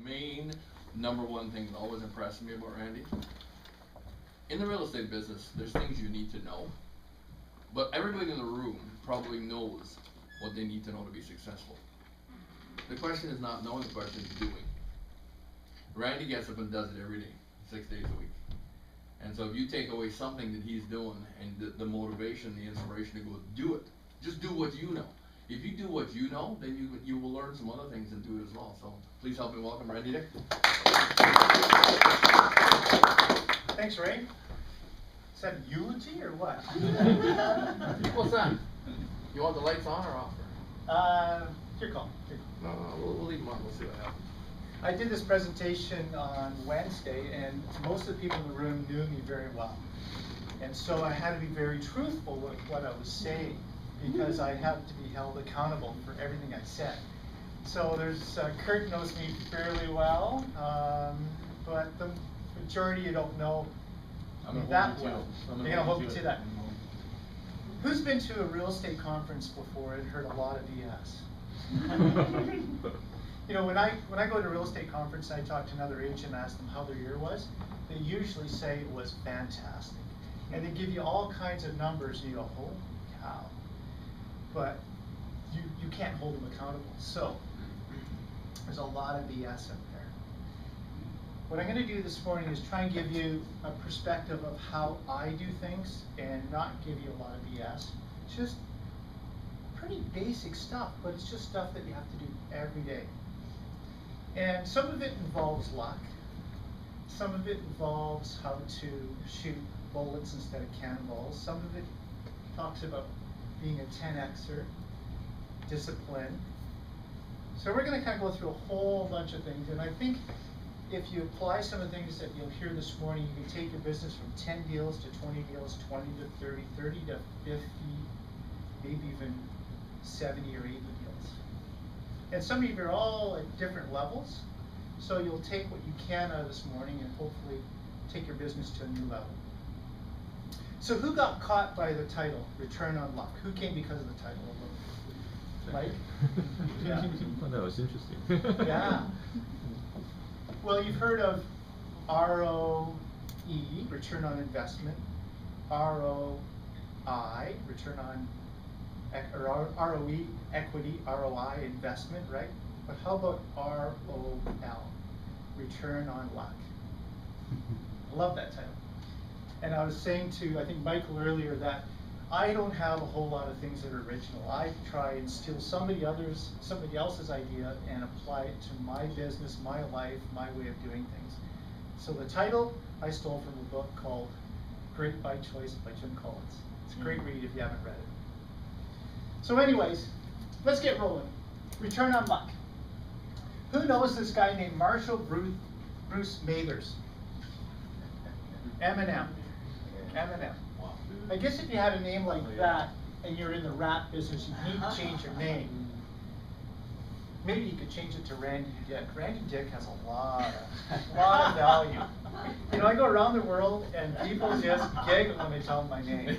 main #1 thing that always impressed me about Randy, in the real estate business, there's things you need to know, but everybody in the room probably knows what they need to know to be successful. The question is not knowing, the question is doing. Randy gets up and does it every day, 6 days a week. And so if you take away something that he's doing and the motivation, the inspiration to go do it, just do what you know. If you do what you know, then you will learn some other things and do it as well. So please help me welcome Randy Dyck. Thanks, Ray. Is that eulogy or what? What's that? You want the lights on or off? Your call. No, we'll leave them on. We'll see what happens. I did this presentation on Wednesday, and most of the people in the room knew me very well. And so I had to be very truthful with what I was saying, because I had to be held accountable for everything I said. So there's, Kurt knows me fairly well, but the majority you don't know me that well. They're gonna hold me to that. Who's been to a real estate conference before and heard a lot of BS? You know, when I go to a real estate conference and I talk to another agent and ask them how their year was, they usually say it was fantastic. And they give you all kinds of numbers and you go, holy cow. But you can't hold them accountable. So there's a lot of BS up there. What I'm going to do this morning is try and give you a perspective of how I do things and not give you a lot of BS. Just pretty basic stuff, but it's just stuff that you have to do every day. And some of it involves luck. Some of it involves how to shoot bullets instead of cannonballs. Some of it talks about being a 10Xer, discipline. So we're going to kind of go through a whole bunch of things. And I think if you apply some of the things that you'll hear this morning, you can take your business from 10 deals to 20 deals, 20 to 30, 30 to 50, maybe even 70 or 80 deals. And some of you are all at different levels, so you'll take what you can out of this morning and hopefully take your business to a new level. So who got caught by the title, Return on Luck? Who came because of the title? Mike? Yeah. Oh, that was interesting. Yeah. Well, you've heard of ROE, Return on Investment, ROI, Return on ROE, Equity, ROI, Investment, right? But how about ROL, Return on Luck? I love that title. And I was saying to, I think, Michael earlier that I don't have a whole lot of things that are original. I try and steal somebody else's idea and apply it to my business, my life, my way of doing things. So the title I stole from a book called Great by Choice by Jim Collins. It's a great read if you haven't read it. So anyways, let's get rolling. Return on luck. Who knows this guy named Marshall Bruce Mathers? Eminem. I guess if you had a name like that and you're in the rap business, you need to change your name. Maybe you could change it to Randy Dyck. Randy Dyck has a lot of value. You know, I go around the world and people just giggle when they tell them my name.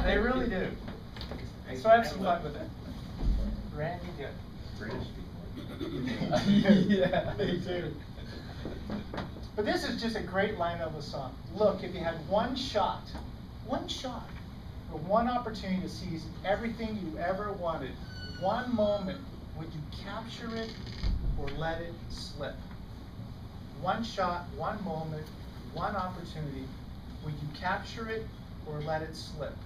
They really do. So I have some fun with it. Randy Dyck. Yeah, they do. But this is just a great line of a song. Look, if you had one shot, or one opportunity to seize everything you ever wanted, one moment, would you capture it or let it slip? One shot, one moment, one opportunity, would you capture it or let it slip?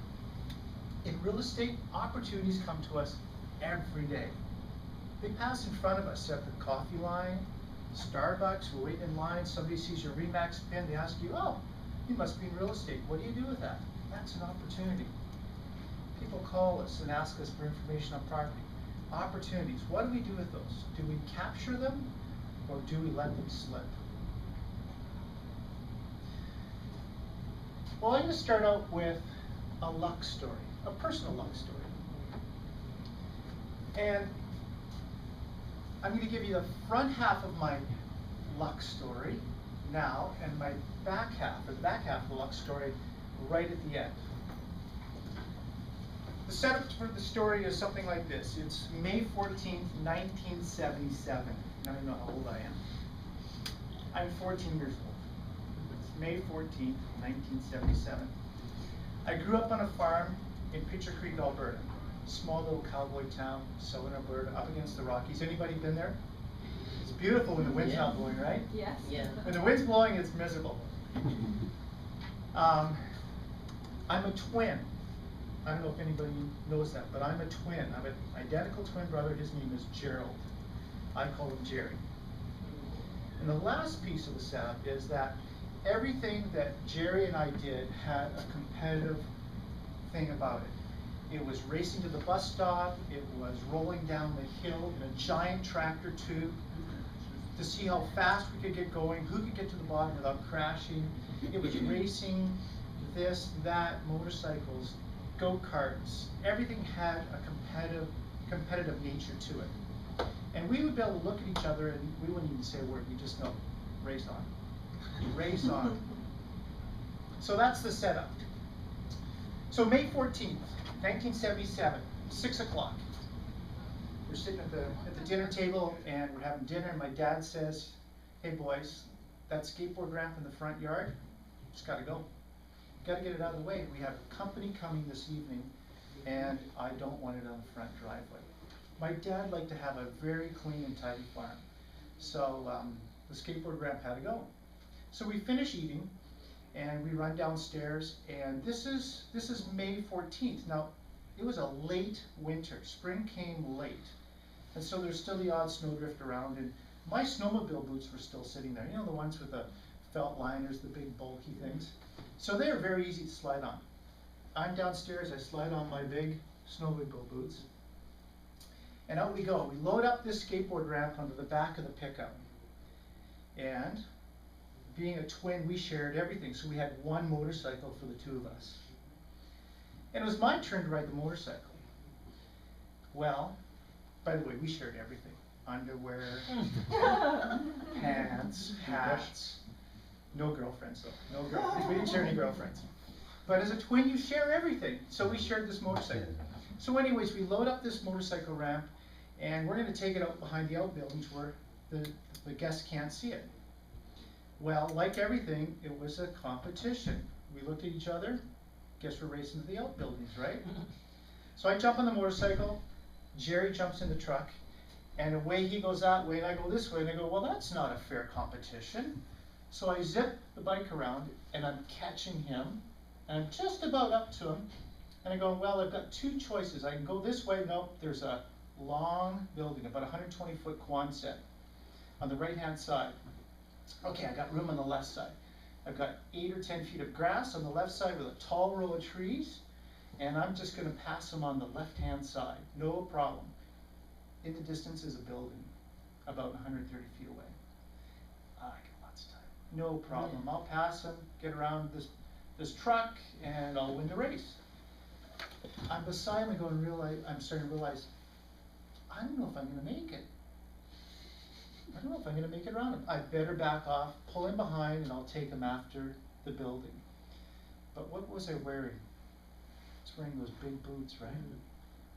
In real estate, opportunities come to us every day. They pass in front of us at the coffee line, Starbucks, we're waiting in line, somebody sees your RE/MAX pin, they ask you, oh, you must be in real estate. What do you do with that? That's an opportunity. People call us and ask us for information on property. Opportunities, what do we do with those? Do we capture them or do we let them slip? Well, I'm going to start out with a luck story, a personal luck story. And I'm going to give you the front half of my luck story now and my back half, or the back half of the luck story right at the end. the setup for the story is something like this. It's May 14th, 1977. I don't even know how old I am. I'm 14 years old. It's May 14th, 1977. I grew up on a farm in Pitcher Creek, Alberta. Small little cowboy town, southern Alberta, up against the Rockies. Anybody been there? It's beautiful when the wind's not blowing, right? Yes. Yeah. When the wind's blowing, it's miserable. I'm a twin. I don't know if anybody knows that, but I'm a twin. I'm an identical twin brother. His name is Gerald. I call him Jerry. And the last piece of the setup is that everything that Jerry and I did had a competitive thing about it. It was racing to the bus stop. It was rolling down the hill in a giant tractor tube to see how fast we could get going, who could get to the bottom without crashing. It was racing, this, that, motorcycles, go-karts. Everything had a competitive nature to it. And we would be able to look at each other and we wouldn't even say a word. We just know, race on, race on. So that's the setup. So May 14th, 1977, 6 o'clock. We're sitting at the dinner table and we're having dinner and my dad says, hey boys, that skateboard ramp in the front yard, just gotta go. Gotta get it out of the way. We have company coming this evening and I don't want it on the front driveway. My dad liked to have a very clean and tidy farm. So the skateboard ramp had to go. So we finish eating and we run downstairs and this is May 14th. Now, it was a late winter. Spring came late. And so there's still the odd snowdrift around and my snowmobile boots were still sitting there. You know, the ones with the felt liners, the big bulky things. So they are very easy to slide on. I'm downstairs, I slide on my big snowmobile boots. And out we go. We load up this skateboard ramp onto the back of the pickup. And being a twin, we shared everything. So we had one motorcycle for the two of us. And it was my turn to ride the motorcycle. Well, by the way, we shared everything. Underwear, pants, hats. No girlfriends though, no girlfriends. We didn't share any girlfriends. But as a twin, you share everything. So we shared this motorcycle. So anyways, we load up this motorcycle ramp and we're gonna take it out behind the outbuildings where the guests can't see it. Well, like everything, it was a competition. We looked at each other, guess we're racing to the outbuildings, right? So I jump on the motorcycle, Jerry jumps in the truck, and away he goes that way and I go this way and I go, well, that's not a fair competition. So I zip the bike around and I'm catching him and I'm just about up to him and I go, well, I've got two choices. I can go this way. Nope, there's a long building, about 120-foot Quonset on the right-hand side. Okay, I got room on the left side. I've got 8 or 10 feet of grass on the left side with a tall row of trees, and I'm just going to pass them on the left-hand side. No problem. In the distance is a building, about 130 feet away. I got lots of time. No problem. I'll pass them, get around this truck, and I'll win the race. I'm beside him and I'm starting to realize, I don't know if I'm going to make it. I don't know if I'm going to make it around him. I better back off, pull him behind, and I'll take him after the building. But what was I wearing? I was wearing those big boots, right?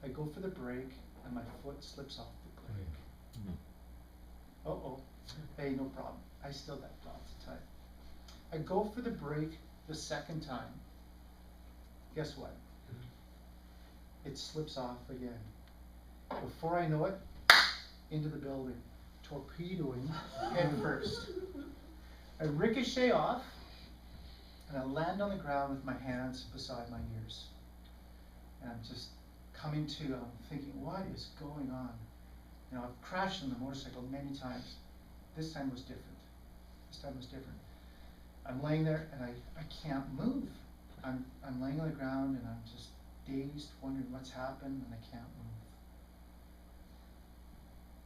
I go for the brake, and my foot slips off the brake. Uh-oh. Hey, no problem. I still got lots of time. I go for the brake the second time. Guess what? It slips off again. Before I know it, into the building, torpedoing head first. I ricochet off, and I land on the ground with my hands beside my ears. And I'm just coming to, I'm thinking, what is going on? You know, I've crashed on the motorcycle many times. This time was different. This time was different. I'm laying there, and I can't move. I'm laying on the ground, and I'm just dazed, wondering what's happened, and I can't move.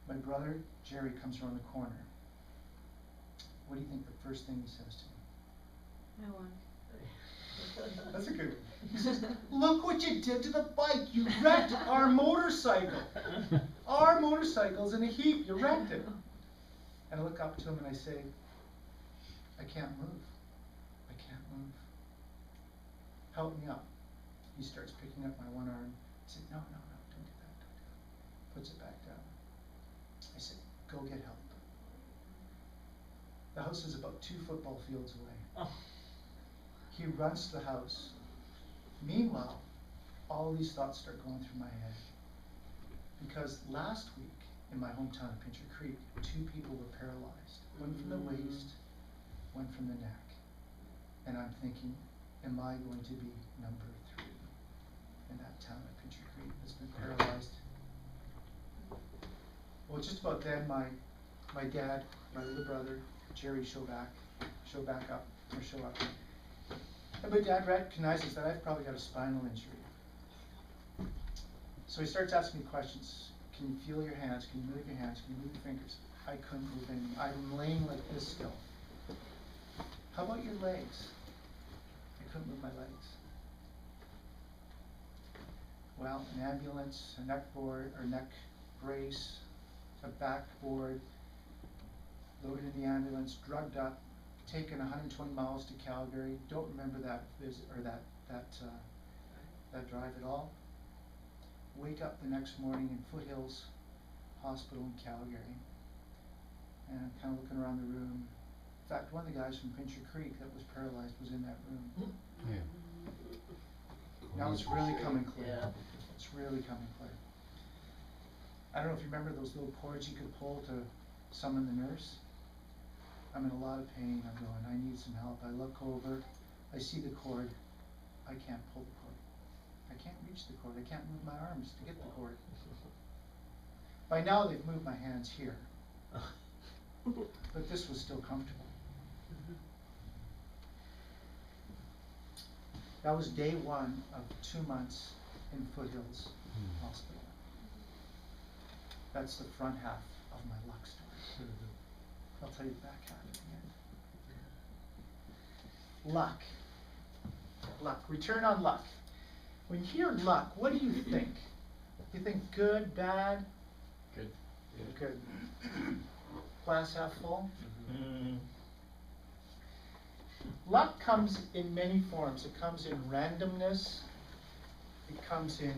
My brother, Jerry, comes around the corner. What do you think the first thing he says to me? I won. That's a good one. He says, look what you did to the bike. You wrecked our motorcycle. Our motorcycle's in a heap. You wrecked it. And I look up to him and I say, I can't move. I can't move. Help me up. He starts picking up my one arm, I said, no, don't do that. Puts it back down. I said, go get help. The house is about 2 football fields away. Oh. He runs to the house. Meanwhile, all these thoughts start going through my head. Because last week, in my hometown of Pincher Creek, 2 people were paralyzed. One from the waist, one from the neck. And I'm thinking, am I going to be number 3 in that town of Pincher Creek that's been paralyzed? Well, just about then, my dad, my little brother, Jerry, show up. And my dad recognizes that I've probably got a spinal injury. So he starts asking me questions. Can you feel your hands? Can you move your hands? Can you move your fingers? I couldn't move anything. I'm laying like this still. How about your legs? I couldn't move my legs. Well, an ambulance, a neck brace, a backboard, loaded in the ambulance, drugged up, taken 120 miles to Calgary. Don't remember that visit or that drive at all. Wake up the next morning in Foothills Hospital in Calgary, and I'm kind of looking around the room. In fact, one of the guys from Pincher Creek that was paralyzed was in that room. Yeah. Now it's really coming clear. Yeah. It's really coming clear. I don't know if you remember those little cords you could pull to summon the nurse. I'm in a lot of pain. I'm going, I need some help. I look over, I see the cord. I can't pull the cord. I can't reach the cord. I can't move my arms to get the cord. By now they've moved my hands here. But this was still comfortable. That was day 1 of 2 months in Foothills Hospital. That's the front half of my luck story. I'll tell you the back half at the end. Luck. Luck. Return on luck. When you hear luck, what do you think? You think good, bad? Good. Good. Glass half full? Luck comes in many forms. It comes in randomness. It comes in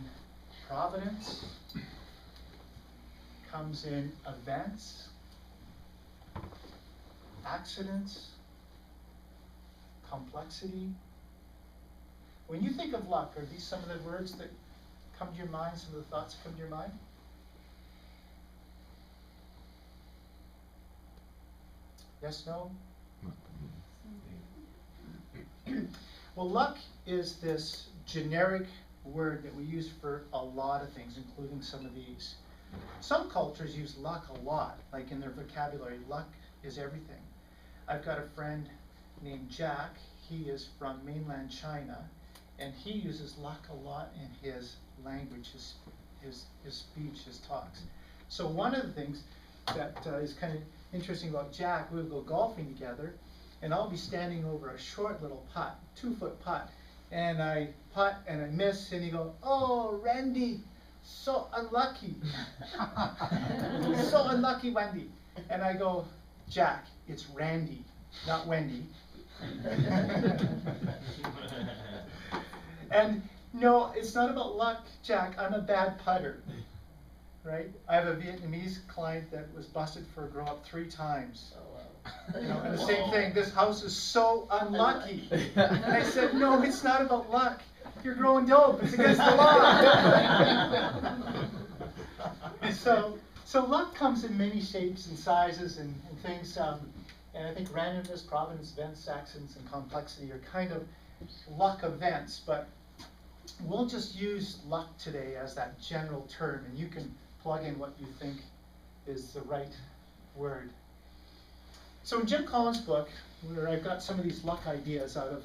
providence. It comes in events, accidents, complexity. When you think of luck, are these some of the words that come to your mind, some of the thoughts that come to your mind? Yes, no? Well, luck is this generic word that we use for a lot of things, including some of these. Some cultures use luck a lot, like in their vocabulary. Luck is everything. I've got a friend named Jack. He is from mainland China, and he uses luck a lot in his language, his speech, his talks. So one of the things that is kind of interesting about Jack, we'll go golfing together, and I'll be standing over a short little putt, 2-foot putt, and I putt and I miss, and he goes, "Oh, Randy, so unlucky." "So unlucky, Wendy." And I go, "Jack, it's Randy, not Wendy." And no, it's not about luck, Jack. I'm a bad putter, right? I have a Vietnamese client that was busted for a grow up 3 times. Oh, wow. You know, and the same thing, this house is so unlucky. And I said, no, it's not about luck. You're growing dope, it's against the law. So luck comes in many shapes and sizes and things. And I think randomness, providence, events, accidents, and complexity are kind of luck events. But we'll just use luck today as that general term, and you can plug in what you think is the right word. So in Jim Collins' book, where I've got some of these luck ideas out of,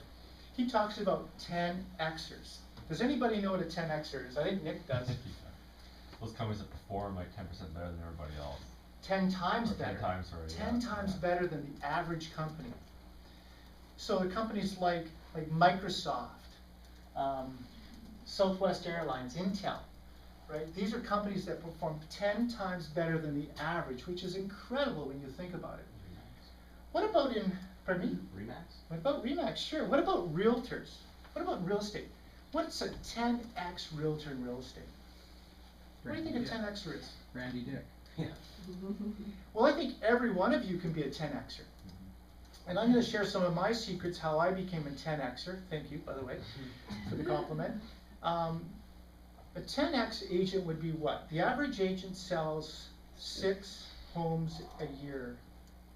he talks about 10Xers. Does anybody know what a 10Xer is? I think Nick does. Those companies that perform like 10% better than everybody else. 10 times Or 10 better. times, sorry, 10 yeah. times better than the average company. So the companies like Microsoft, Southwest Airlines, Intel, right? These are companies that perform 10 times better than the average, which is incredible when you think about it. What about pardon me? Remax? What about Remax? Sure. What about realtors? What about real estate? What's a 10x realtor in real estate? What do you think a 10xer is? Randy Dyck. Yeah. Well, I think every one of you can be a 10xer. And I'm going to share some of my secrets how I became a 10xer. Thank you, by the way, for the compliment. A 10x agent would be what? The average agent sells 6 homes a year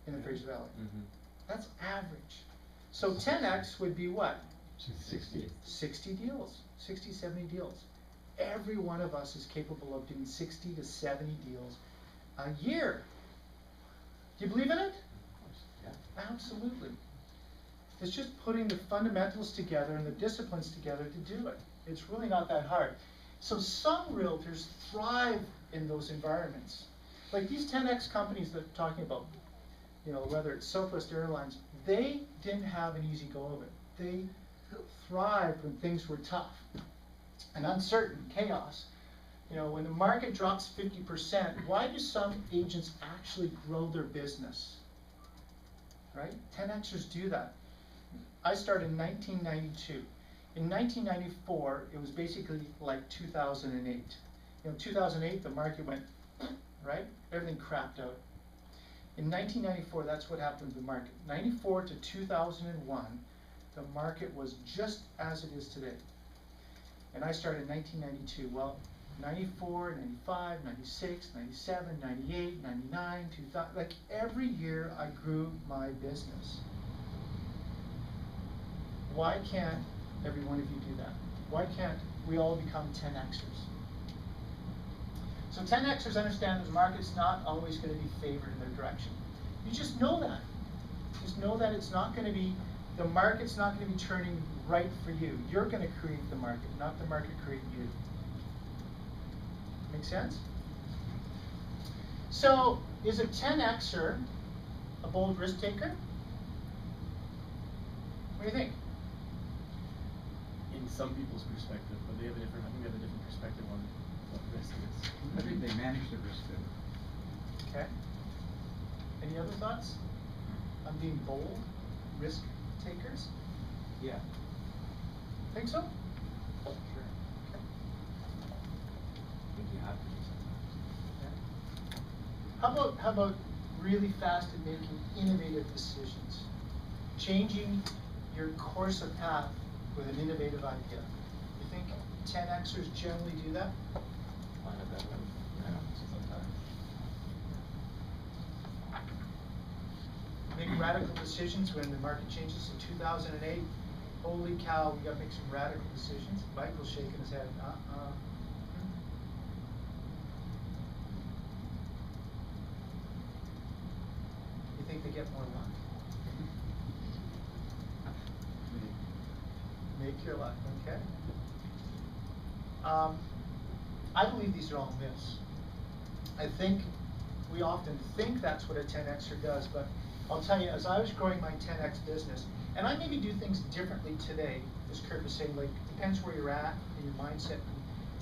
in the Fraser Valley. That's average. So 10x would be what? 60 deals, 60, 70 deals. Every one of us is capable of doing 60 to 70 deals a year. Do you believe in it? Yeah. Absolutely. It's just putting the fundamentals together and the disciplines together to do it. It's really not that hard. So some realtors thrive in those environments. Like these 10x companies that I'm talking about, you know, whether it's Southwest Airlines, they didn't have an easy go of it. They thrived when things were tough and uncertain, chaos. You know, when the market drops 50%, why do some agents actually grow their business? Right? 10xers do that. I started in 1992. In 1994, it was basically like 2008. You know, 2008, the market went, right? Everything crapped out. In 1994, that's what happened to the market. 94 to 2001, the market was just as it is today. And I started in 1992. Well, 94, 95, 96, 97, 98, 99, 2000, like every year I grew my business. Why can't every one of you do that? Why can't we all become 10xers? So 10xers understand that the market's not always going to be favored in their direction. You just know that. Just know that it's not going to be, the market's not going to be turning right for you. You're going to create the market, not the market create you. Make sense? So, is a 10xer a bold risk taker? What do you think? In some people's perspective, but they have a different, I think they have a different perspective on what risk is. I think they manage the risk better. Okay. Any other thoughts on being bold risk takers? Yeah. Think so? Sure. Okay. I think you have to do sometimes. Yeah. How about really fast at making innovative decisions? Changing your course of path with an innovative idea. You think 10xers generally do that? Find a better one. Yeah, sometimes. Make radical decisions when the market changes in 2008. Holy cow, we gotta make some radical decisions. Michael's shaking his head. You think they get more luck? Make your luck, okay? I believe these are all myths. I think we often think that's what a 10xer does, but I'll tell you, as I was growing my 10x business, and I maybe do things differently today, as Kurt was saying, like, depends where you're at in your mindset.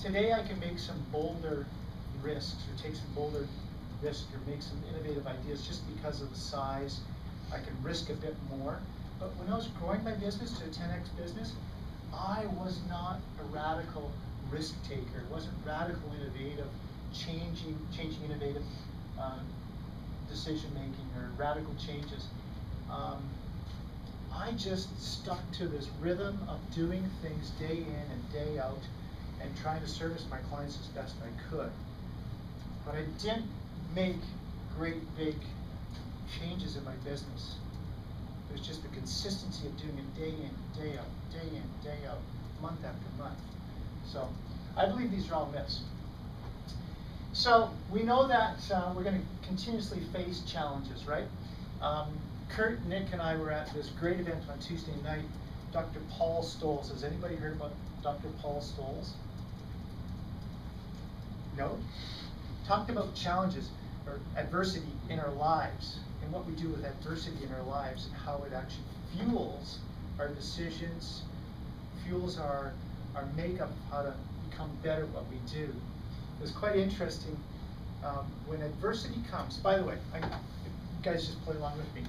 Today I can make some bolder risks, or take some bolder risks, or make some innovative ideas just because of the size. I can risk a bit more. But when I was growing my business to a 10x business, I was not a radical risk taker. It wasn't radical innovative, changing innovative decision making or radical changes. I just stuck to this rhythm of doing things day in and day out and trying to service my clients as best I could. But I didn't make great big changes in my business. It was just the consistency of doing it day in, day out, day in, day out, month after month. So I believe these are all myths. So we know that we're going to continuously face challenges, right? Kurt, Nick, and I were at this great event on Tuesday night. Dr. Paul Stoles. Has anybody heard about Dr. Paul Stoles? No? Talked about challenges or adversity in our lives and what we do with adversity in our lives and how it actually fuels our decisions, fuels our makeup of how to become better at what we do. It was quite interesting when adversity comes. By the way, you guys just play along with me.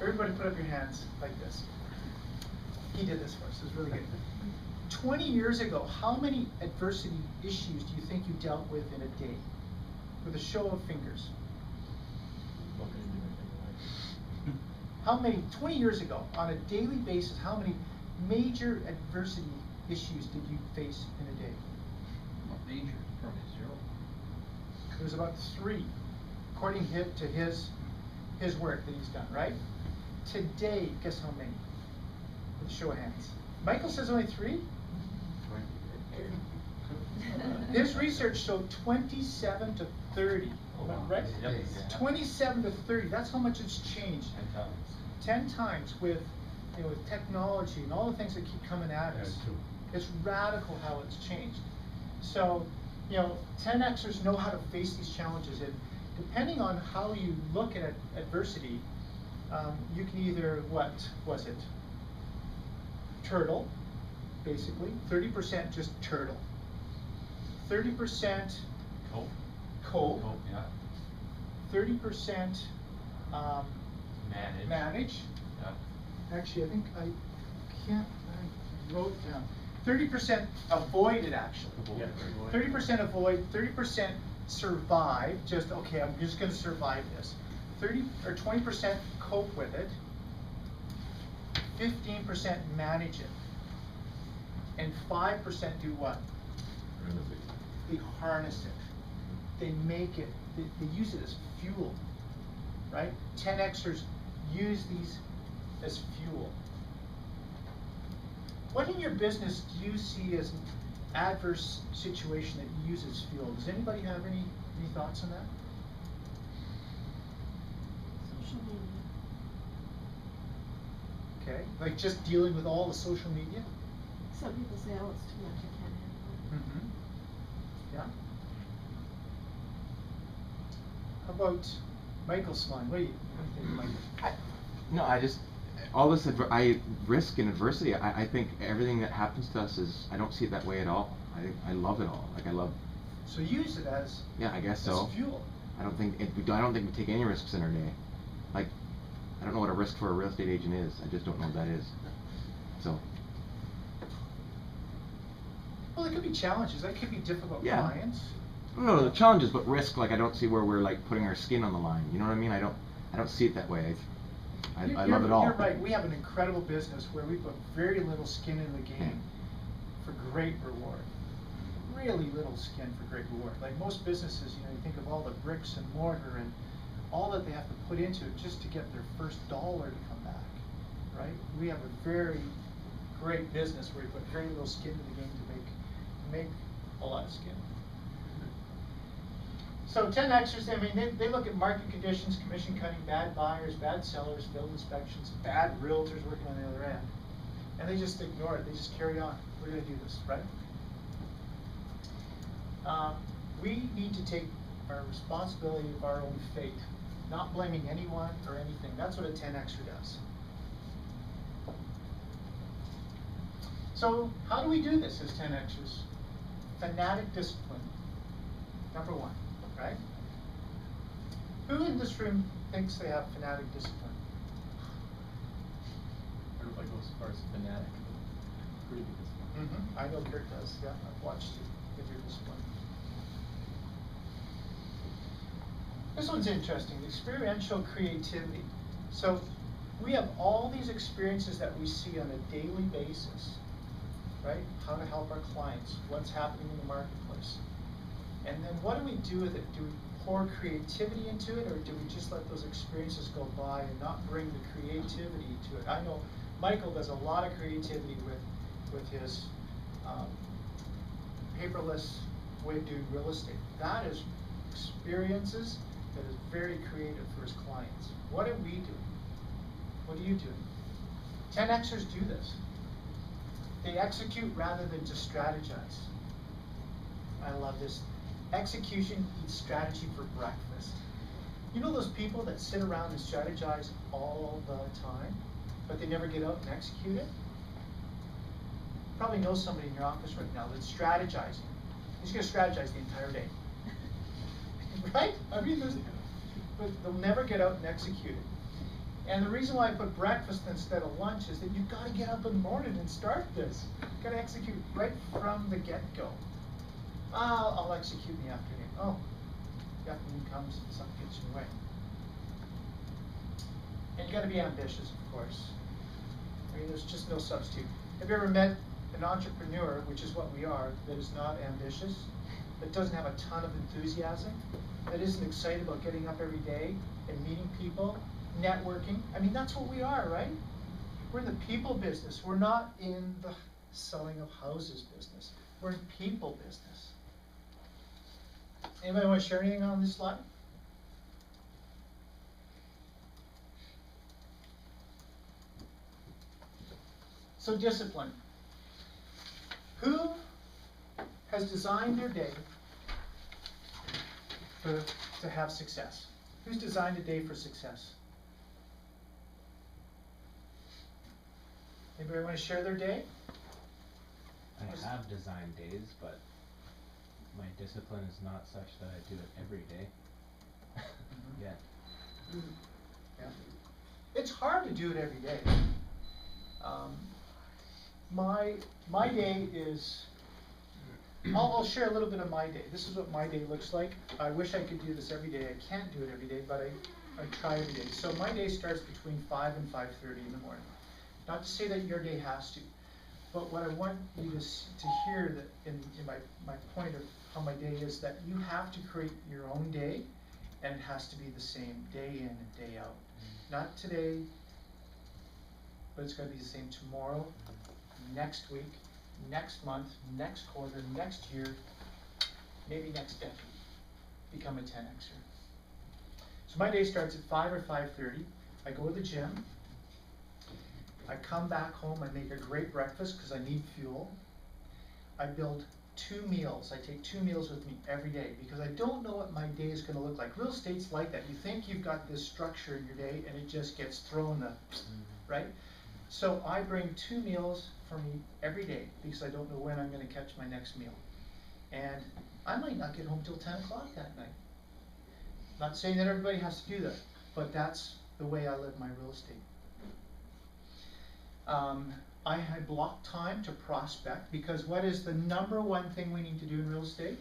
Everybody put up your hands like this. He did this for us, it was really good. 20 years ago, how many adversity issues do you think you dealt with in a day? With a show of fingers. How many, 20 years ago, on a daily basis, how many major adversity issues did you face in a day? Not major, probably 0. There's about 3, according to his work that he's done, right? Today, guess how many? With a show of hands. Michael says only 3? His research showed 27 to 30. Right? Yep. 27 to 30. That's how much it's changed. 10 times. 10 times with, with technology and all the things that keep coming at us. It's radical how it's changed. So, 10Xers know how to face these challenges, and depending on how you look at adversity, you can either, what was it? Turtle, basically. 30% just turtle. 30% Cope. cope. Cope, yeah. 30% Manage. manage. Yeah. Actually, I think I wrote down. 30% avoid it, actually. Yeah. 30% avoid, 30% survive, just, okay, I'm just gonna survive this. 20% cope with it. 15% manage it. And 5% do what? They harness it. They make it, they use it as fuel, right? 10Xers use these as fuel. What in your business do you see as an adverse situation that you use as fuel? Does anybody have any thoughts on that? Social media. Okay, like just dealing with all the social media? Some people say, oh, it's too much, I can't handle it. Mm-hmm. Yeah. How about Michael's smiling? What do you think, Michael? No, I just, all this, risk and adversity, I think everything that happens to us is, I don't see it that way at all. I love it all. Like, I love. So use it as, yeah, I guess so. as fuel. I don't think we take any risks in our day. Like, I don't know what a risk for a real estate agent is. I just don't know what that is. So. Well, it could be challenges. That could be difficult clients. No, the challenges, but risk. Like, I don't see where we're like putting our skin on the line. You know what I mean? I don't see it that way. I love it all. You're right. We have an incredible business where we put very little skin in the game for great reward. Really little skin for great reward. Like most businesses, you think of all the bricks and mortar and all that they have to put into it just to get their first dollar to come back, right? We have a very great business where we put very little skin in the game to make a lot of skin. So 10Xers, I mean, they look at market conditions, commission cutting, bad buyers, bad sellers, failed inspections, bad realtors working on the other end. And they just ignore it. They just carry on. We're going to do this, right? We need to take our responsibility of our own fate, not blaming anyone or anything. That's what a 10Xer does. So how do we do this as 10Xers? Fanatic discipline, number 1. Right? Who in this room thinks they have fanatic discipline? I don't know if I go as far as fanatic, but pretty good discipline. I know Kurt does. Yeah, I've watched you with your discipline. This one's interesting. Experiential creativity. So we have all these experiences that we see on a daily basis, right? How to help our clients, what's happening in the marketplace. And then what do we do with it? Do we pour creativity into it, or do we just let those experiences go by and not bring the creativity to it? I know Michael does a lot of creativity with his paperless way of doing real estate. That is experiences that is very creative for his clients. What are we doing? What are you doing? 10Xers do this. They execute rather than just strategize. I love this. Execution eats strategy for breakfast. You know those people that sit around and strategize all the time, but they never get out and execute it? You probably know somebody in your office right now that's strategizing. He's going to strategize the entire day. Right? I mean, but they'll never get out and execute it. And the reason why I put breakfast instead of lunch is that you've got to get up in the morning and start this. You've got to execute right from the get-go. I'll execute in the afternoon. Oh, the afternoon comes and something gets in the way. And you got to be ambitious, of course. I mean, there's just no substitute. Have you ever met an entrepreneur, which is what we are, that is not ambitious, that doesn't have a ton of enthusiasm, that isn't excited about getting up every day and meeting people, networking? I mean, that's what we are, right? We're in the people business. We're not in the selling of houses business. We're in people business. Anybody want to share anything on this slide? So discipline. Who has designed their day to have success? Who's designed a day for success? Anybody want to share their day? I have designed days, but my discipline is not such that I do it every day. Yeah. Yeah. It's hard to do it every day. My day is, I'll share a little bit of my day. This is what my day looks like. I wish I could do this every day. I can't do it every day, but I try every day. So my day starts between 5 and 5:30 in the morning. Not to say that your day has to, but what I want you to hear that in my point of how my day is, that you have to create your own day, and it has to be the same day in and day out. Not today, but it's going to be the same tomorrow, next week, next month, next quarter, next year, maybe next decade. Become a 10Xer. So my day starts at 5 or 5:30. I go to the gym. I come back home. I make a great breakfast because I need fuel. I build 2 meals. I take 2 meals with me every day because I don't know what my day is going to look like. Real estate's like that. You think you've got this structure in your day and it just gets thrown up, right? So I bring 2 meals for me every day because I don't know when I'm going to catch my next meal. And I might not get home till 10 o'clock that night. Not saying that everybody has to do that, but that's the way I live my real estate. I block time to prospect because what is the number one thing we need to do in real estate?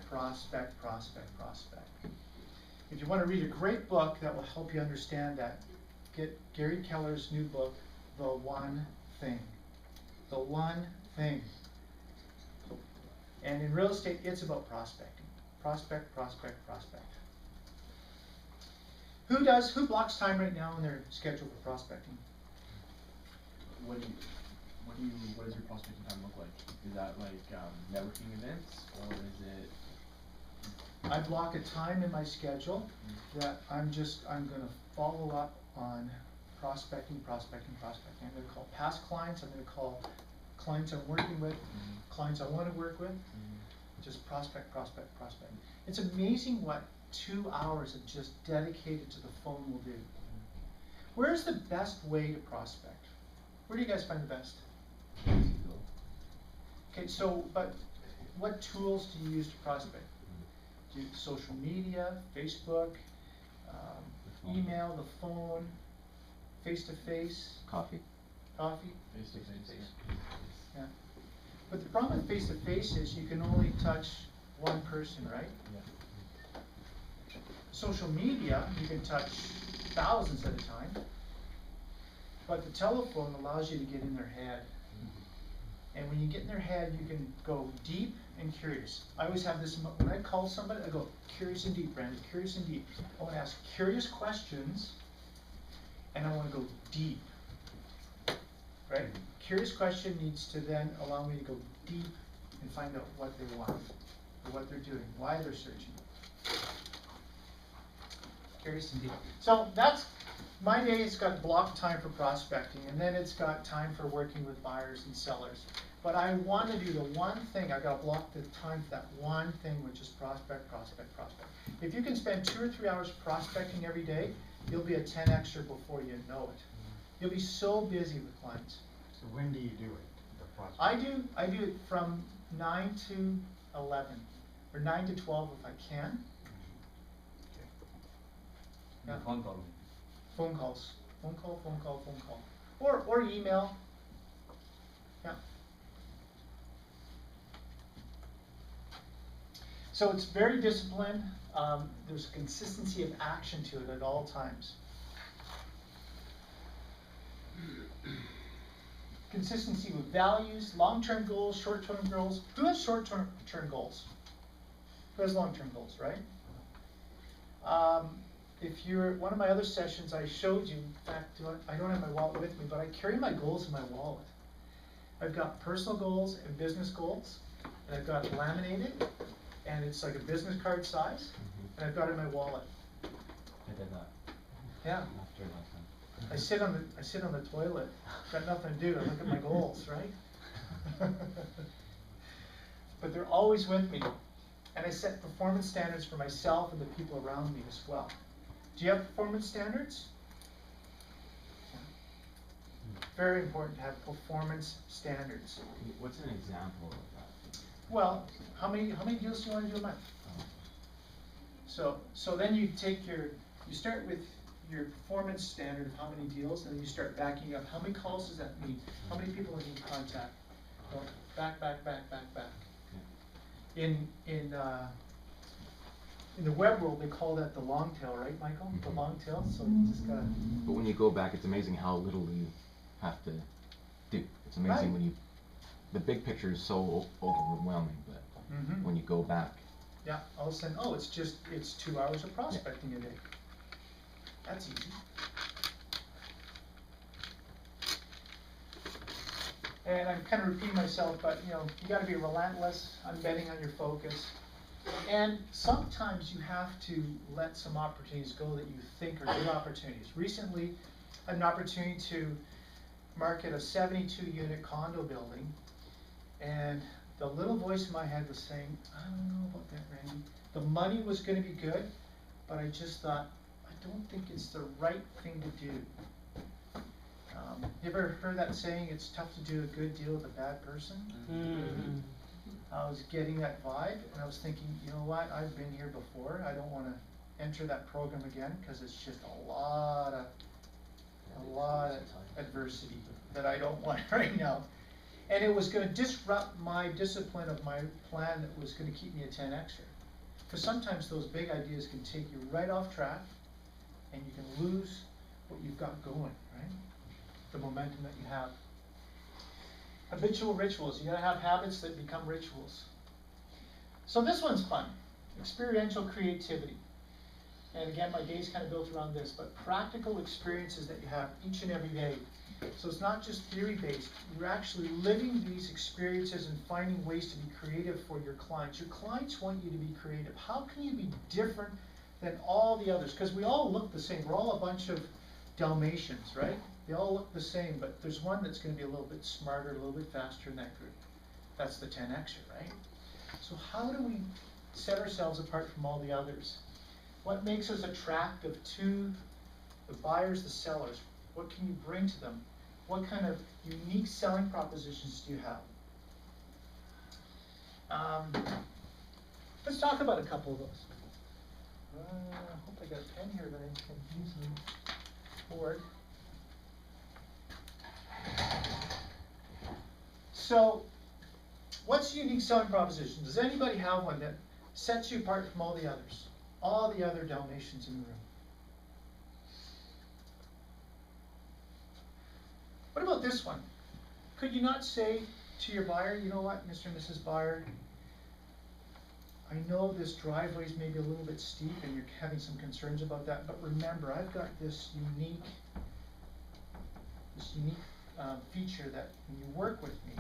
Prospect, prospect, prospect. If you want to read a great book that will help you understand that, get Gary Keller's new book, The One Thing. The One Thing. And in real estate, it's about prospecting. Prospect, prospect, prospect. Who blocks time right now in their schedule for prospecting? What does your prospecting time look like? Is that like networking events, or is it? I block a time in my schedule that I'm going to follow up on prospecting. I'm going to call past clients. I'm going to call clients I'm working with, clients I want to work with. Just prospect. It's amazing what 2 hours of just dedicated to the phone will do. Where's the best way to prospect? Where do you guys find the best? Okay, so, but what tools do you use to prospect? Do you social media, Facebook, email, the phone, face-to-face? Coffee. Face-to-face. Yeah. But the problem with face-to-face is you can only touch one person, right? Yeah. Social media, you can touch thousands at a time. But the telephone allows you to get in their head. And when you get in their head, you can go deep and curious. I always have this, when I call somebody, I go curious and deep, Brandon, curious and deep. I want to ask curious questions, and I want to go deep. Right? Curious question needs to then allow me to go deep and find out what they want, or what they're doing, why they're searching. Curious and deep. So that's, my day's got blocked time for prospecting, and then it's got time for working with buyers and sellers. But I want to do the one thing, I got to block the time for that one thing, which is prospect. If you can spend 2 or 3 hours prospecting every day, you'll be a 10Xer before you know it. You'll be so busy with clients. So when do you do it? The prospect? I do it from 9 to 11, or 9 to 12 if I can. Okay. Yeah. Phone call. phone calls, phone call, or email. Yeah. So it's very disciplined. There's consistency of action to it at all times. Consistency with values, long-term goals, short-term goals. Who has short-term goals? Who has long-term goals, right? If you're one of my other sessions, I showed you. In fact, I don't have my wallet with me, but I carry my goals in my wallet. I've got personal goals and business goals, and I've got it laminated, and it's like a business card size, and I've got it in my wallet. I did that. Yeah. After last time. I sit on the toilet, got nothing to do, I look at my goals, right? But they're always with me. And I set performance standards for myself and the people around me as well. Do you have performance standards? Very important to have performance standards. What's an example of that? Well, how many deals do you want to do a month? So then you start with your performance standard of how many deals, and then you start backing up. How many calls does that mean? How many people I need to contact? Well, back. In the web world, they call that the long tail, right, Michael? The long tail. So you just gotta. But when you go back, it's amazing how little you have to do. It's amazing Right. when the big picture is so overwhelming, but when you go back. Yeah, all of a sudden, it's 2 hours of prospecting a day. That's easy. And I'm kind of repeating myself, but you got to be relentless. I'm betting on your focus. And sometimes you have to let some opportunities go that you think are good opportunities. Recently, I had an opportunity to market a 72-unit condo building, and the little voice in my head was saying, I don't know about that, Randy. The money was going to be good, but I just thought, I don't think it's the right thing to do. You ever heard that saying, it's tough to do a good deal with a bad person? I was getting that vibe, and I was thinking, you know what, I've been here before. I don't want to enter that program again, because it's just a lot of adversity that I don't want right now. And it was going to disrupt my discipline of my plan that was going to keep me at 10 extra. Because sometimes those big ideas can take you right off track, and you can lose what you've got going, right? The momentum that you have. Habitual rituals. You gotta have habits that become rituals. So this one's fun. Experiential creativity. And again, my day's kind of built around this, but practical experiences that you have each and every day. So it's not just theory-based. You're actually living these experiences and finding ways to be creative for your clients. Your clients want you to be creative. How can you be different than all the others? Because we all look the same. We're all a bunch of Dalmatians, right? They all look the same, but there's one that's going to be a little bit smarter, a little bit faster in that group. That's the 10Xer, right? So how do we set ourselves apart from all the others? What makes us attractive to the buyers, the sellers? What can you bring to them? What kind of unique selling propositions do you have? Let's talk about a couple of those. I hope I got a pen here that I can use the board. So, what's the unique selling proposition? Does anybody have one that sets you apart from all the others? All the other Dalmatians in the room? What about this one? Could you not say to your buyer, you know what, Mr. and Mrs. Buyer, I know this driveway is maybe a little bit steep and you're having some concerns about that, but remember, I've got this unique feature that when you work with me,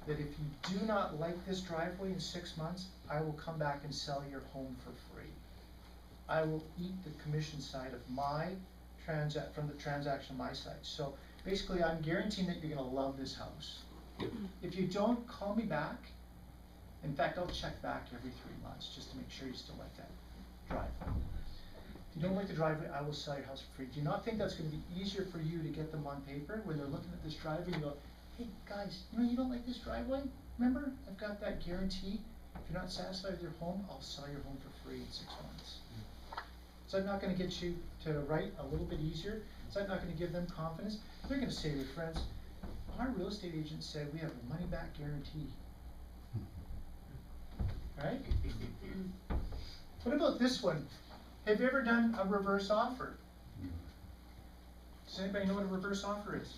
that if you do not like this driveway in 6 months, I will come back and sell your home for free. I will eat the commission side of from the transaction on my side. So basically, I'm guaranteeing that you're going to love this house. If you don't, call me back. In fact, I'll check back every 3 months just to make sure you still like that driveway. If you don't like the driveway, I will sell your house for free. Do you not think that's going to be easier for you to get them on paper when they're looking at this driveway? You go, hey guys, you don't like this driveway? Remember, I've got that guarantee. If you're not satisfied with your home, I'll sell your home for free in 6 months. Is that not gonna get you to write a little bit easier? Is that not gonna give them confidence? They're gonna say to their friends, our real estate agent said we have a money back guarantee. Right? What about this one? Have you ever done a reverse offer? Does anybody know what a reverse offer is?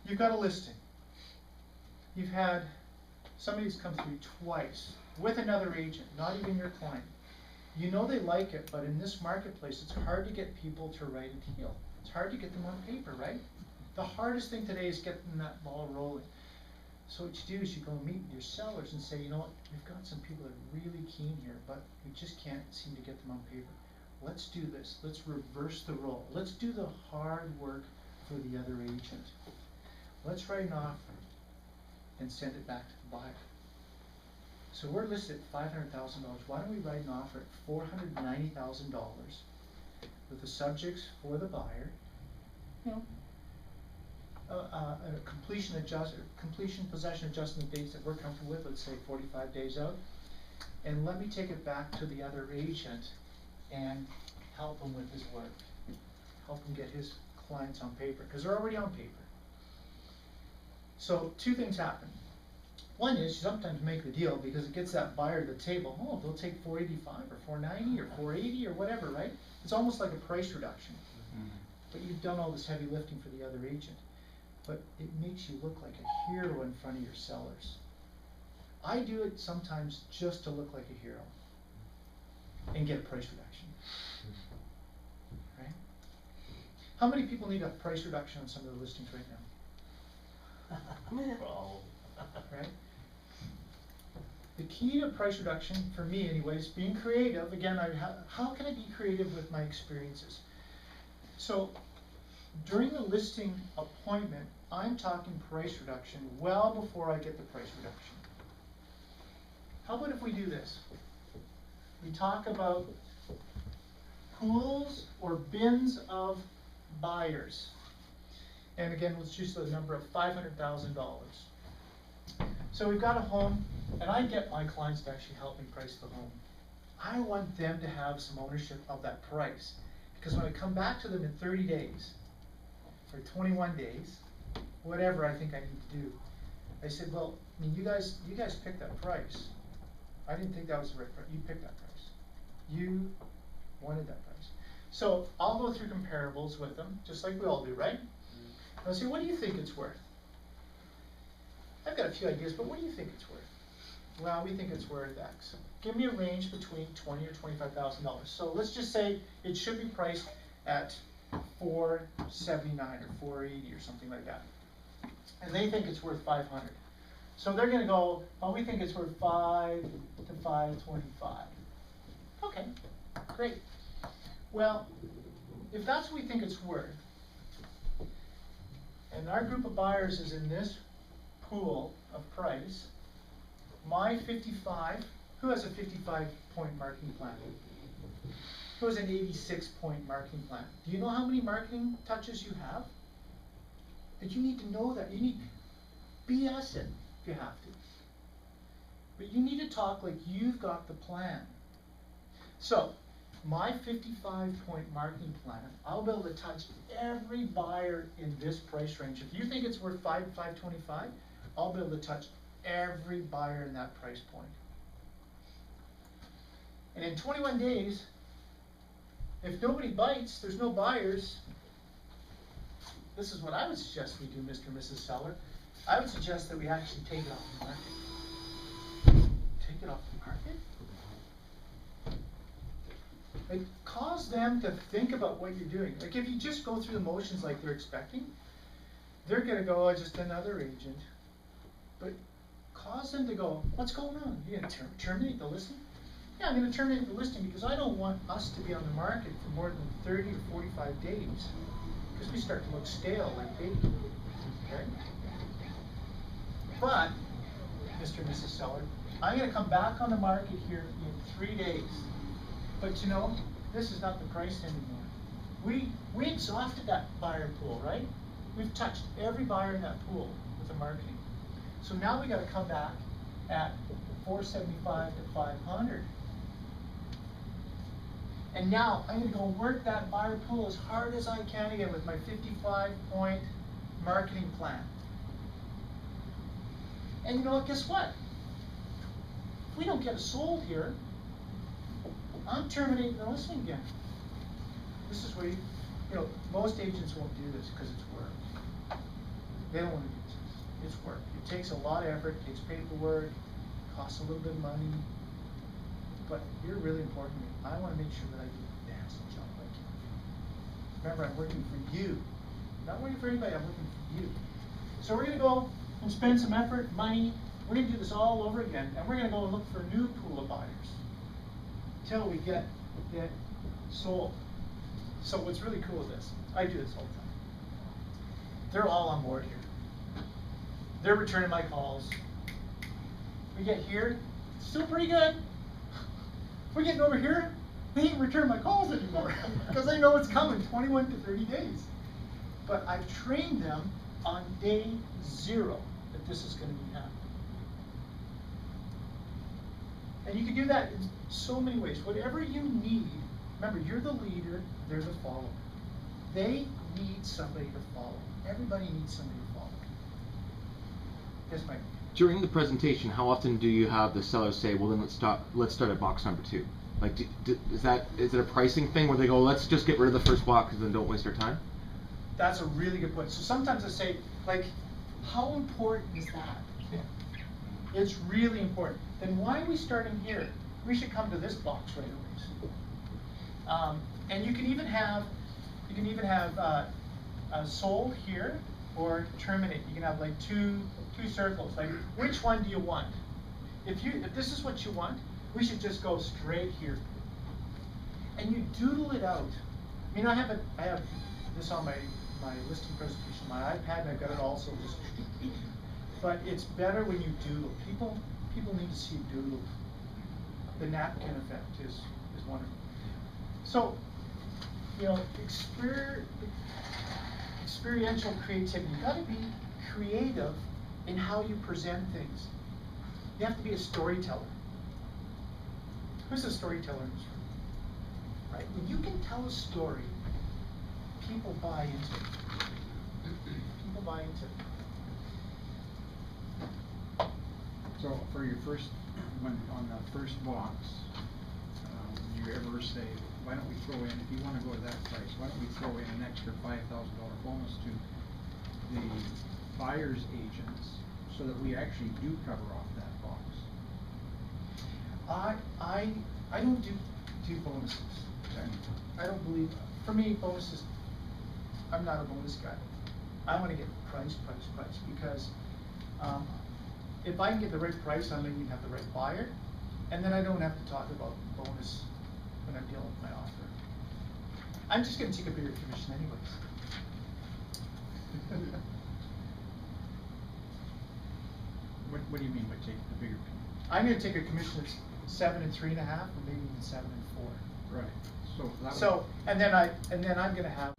You've got a listing. You've had somebody who's come through twice with another agent, not even your client. You know they like it, but in this marketplace, it's hard to get people to write a deal. It's hard to get them on paper, right? The hardest thing today is getting that ball rolling. So what you do is you go meet with your sellers and say, you know what, we've got some people that are really keen here, but we just can't seem to get them on paper. Let's do this. Let's reverse the role. Let's do the hard work for the other agent. Let's write an offer and send it back to the buyer. So we're listed at $500,000. Why don't we write an offer at $490,000 with the subjects for the buyer? You know, a completion possession adjustment dates that we're comfortable with, let's say 45 days out. And let me take it back to the other agent and help him with his work. Help him get his clients on paper, because they're already on paper. So two things happen. One is you sometimes make the deal because it gets that buyer to the table. Oh, they'll take $485 or $490 or $480 or whatever, right? It's almost like a price reduction. But you've done all this heavy lifting for the other agent. But it makes you look like a hero in front of your sellers. I do it sometimes just to look like a hero and get a price reduction. Right? How many people need a price reduction on some of the listings right now? Right? The key to price reduction, for me anyways, being creative. Again, how can I be creative with my experiences? So, during the listing appointment, I'm talking price reduction well before I get the price reduction. How about if we do this? We talk about pools or bins of buyers. And again, let's choose the number of $500,000. So we've got a home, and I get my clients to actually help me price the home. I want them to have some ownership of that price. Because when I come back to them in 30 days, or 21 days, whatever I think I need to do, I said, well, I mean, you guys picked that price. I didn't think that was the right price. You picked that price. You wanted that price. So I'll go through comparables with them, just like we all do, right? And I'll say, what do you think it's worth? I've got a few ideas, but what do you think it's worth? Well, we think it's worth X. Give me a range between $20,000 or $25,000. So let's just say it should be priced at $479 or $480 or something like that. And they think it's worth $500. So they're going to go, well, we think it's worth $5 to $525. Okay, great. Well, if that's what we think it's worth, and our group of buyers is in this pool of price, my 55, who has a 55-point marketing plan? Who has an 86-point marketing plan? Do you know how many marketing touches you have? That you need to know that. You need BS it if you have to. But you need to talk like you've got the plan. So, my 55-point marketing plan, I'll be able to touch every buyer in this price range. If you think it's worth $525, I'll be able to touch every buyer in that price point. And in 21 days, if nobody bites, there's no buyers. This is what I would suggest we do, Mr. and Mrs. Seller. I would suggest that we actually take it off the market. Take it off the market? Like, cause them to think about what you're doing. Like, if you just go through the motions like they're expecting, they're going to go, oh, just another agent. But cause them to go, what's going on? You're going to terminate the listing? Yeah, I'm going to terminate the listing because I don't want us to be on the market for more than 30 to 45 days. Because we start to look stale like bacon. Okay? But, Mr. and Mrs. Seller, I'm going to come back on the market here in 3 days. But you know, this is not the price anymore. We exhausted that buyer pool, right? We've touched every buyer in that pool with the marketing. So now we got to come back at $475 to $500. And now I'm gonna go work that buyer pool as hard as I can again with my 55-point marketing plan. And you know what, guess what? If we don't get it sold here, I'm terminating the listing again. This is where you know, most agents won't do this because it's work. They don't want to do this. It's work. It takes a lot of effort, it takes paperwork, costs a little bit of money. But you're really important to me. I want to make sure that I do the best job I can. Remember, I'm working for you. I'm not working for anybody, I'm working for you. So we're going to go and spend some effort, money. We're going to do this all over again. And we're going to go and look for a new pool of buyers until we get it sold. So what's really cool is this. I do this all the time. They're all on board here. They're returning my calls. We get here, still pretty good. We're getting over here, they ain't returning my calls anymore because they know it's coming 21 to 30 days. But I've trained them on day 0 that this is going to be happening. And you can do that in so many ways. Whatever you need, remember, you're the leader, they're the follower. They need somebody to follow. Everybody needs somebody to follow. Yes, Mike? During the presentation, how often do you have the seller say, well, then let's start at box number 2? Like, is it a pricing thing where they go, let's just get rid of the first box and then don't waste our time? That's a really good point. So sometimes I say, like, how important is that? It's really important. Then why are we starting here? We should come to this box right away. And you can even have sold here or terminate. You can have like two circles. Like, which one do you want? If this is what you want, we should just go straight here. And you doodle it out. I mean, I have this on my listing presentation, my iPad, and I've got it also. But it's better when you doodle. People need to see doodle. The napkin effect is wonderful. So, you know, experiential creativity. You got to be creative in how you present things. You have to be a storyteller. Who's a storyteller in this room? Right? When you can tell a story, people buy into it. People buy into it. So for your first, on the first box, you ever say, why don't we throw in, if you want to go to that price, why don't we throw in an extra $5,000 bonus to the buyer's agents so that we actually do cover off that box? I don't do bonuses. Okay? I don't believe, for me, bonuses, I'm not a bonus guy. I want to get price, because if I can get the right price, I'm going to have the right buyer, and then I don't have to talk about bonus when I'm dealing with my offer. I'm just going to take a bigger commission anyways. What do you mean by taking the bigger commission? I'm going to take a commission that's 7 and 3.5, or maybe even 7 and 4. Right. So and then I'm going to have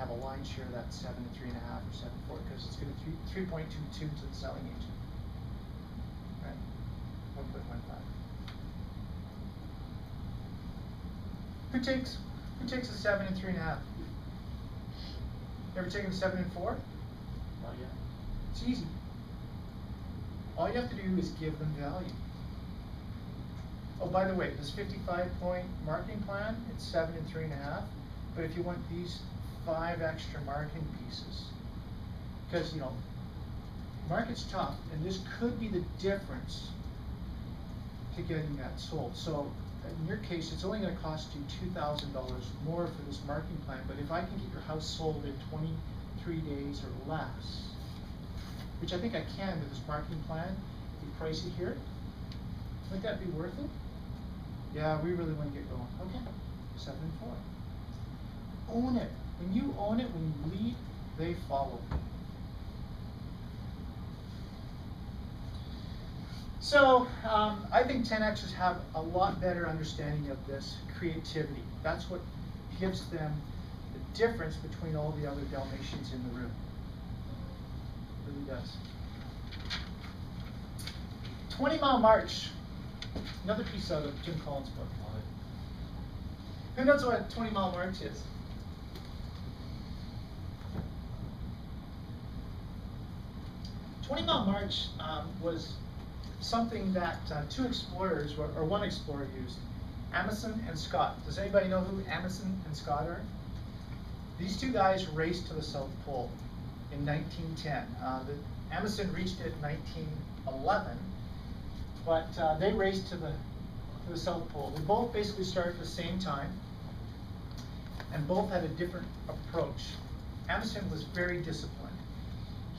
a line share that 7 and 3.5 or 7 and 4 because it's going to 3.22 to the selling agent. Right. 1.15. Who takes a 7 and 3.5? Ever taken a 7 and 4? Not yet. It's easy. All you have to do is give them value. Oh, by the way, this 55-point marketing plan, it's 7 and 3.5. But if you want these 5 extra marketing pieces, because you know, market's tough, and this could be the difference to getting that sold. So in your case, it's only going to cost you $2,000 more for this marketing plan. But if I can get your house sold in 23 days or less, which I think I can with this marketing plan, if you price it here, would that be worth it? Yeah, we really want to get going. Okay, 7 and 4. Own it. When you own it, when you lead, they follow. So I think 10Xers have a lot better understanding of this creativity. That's what gives them the difference between all the other Dalmatians in the room. It really does. 20 Mile March, another piece out of Jim Collins' book. Who knows what 20 Mile March is? "20 Mile March" was something that two explorers, or one explorer used, Amundsen and Scott. Does anybody know who Amundsen and Scott are? These two guys raced to the South Pole in 1910. Amundsen reached it in 1911, but they raced to the South Pole. They both basically started at the same time, and both had a different approach. Amundsen was very disciplined.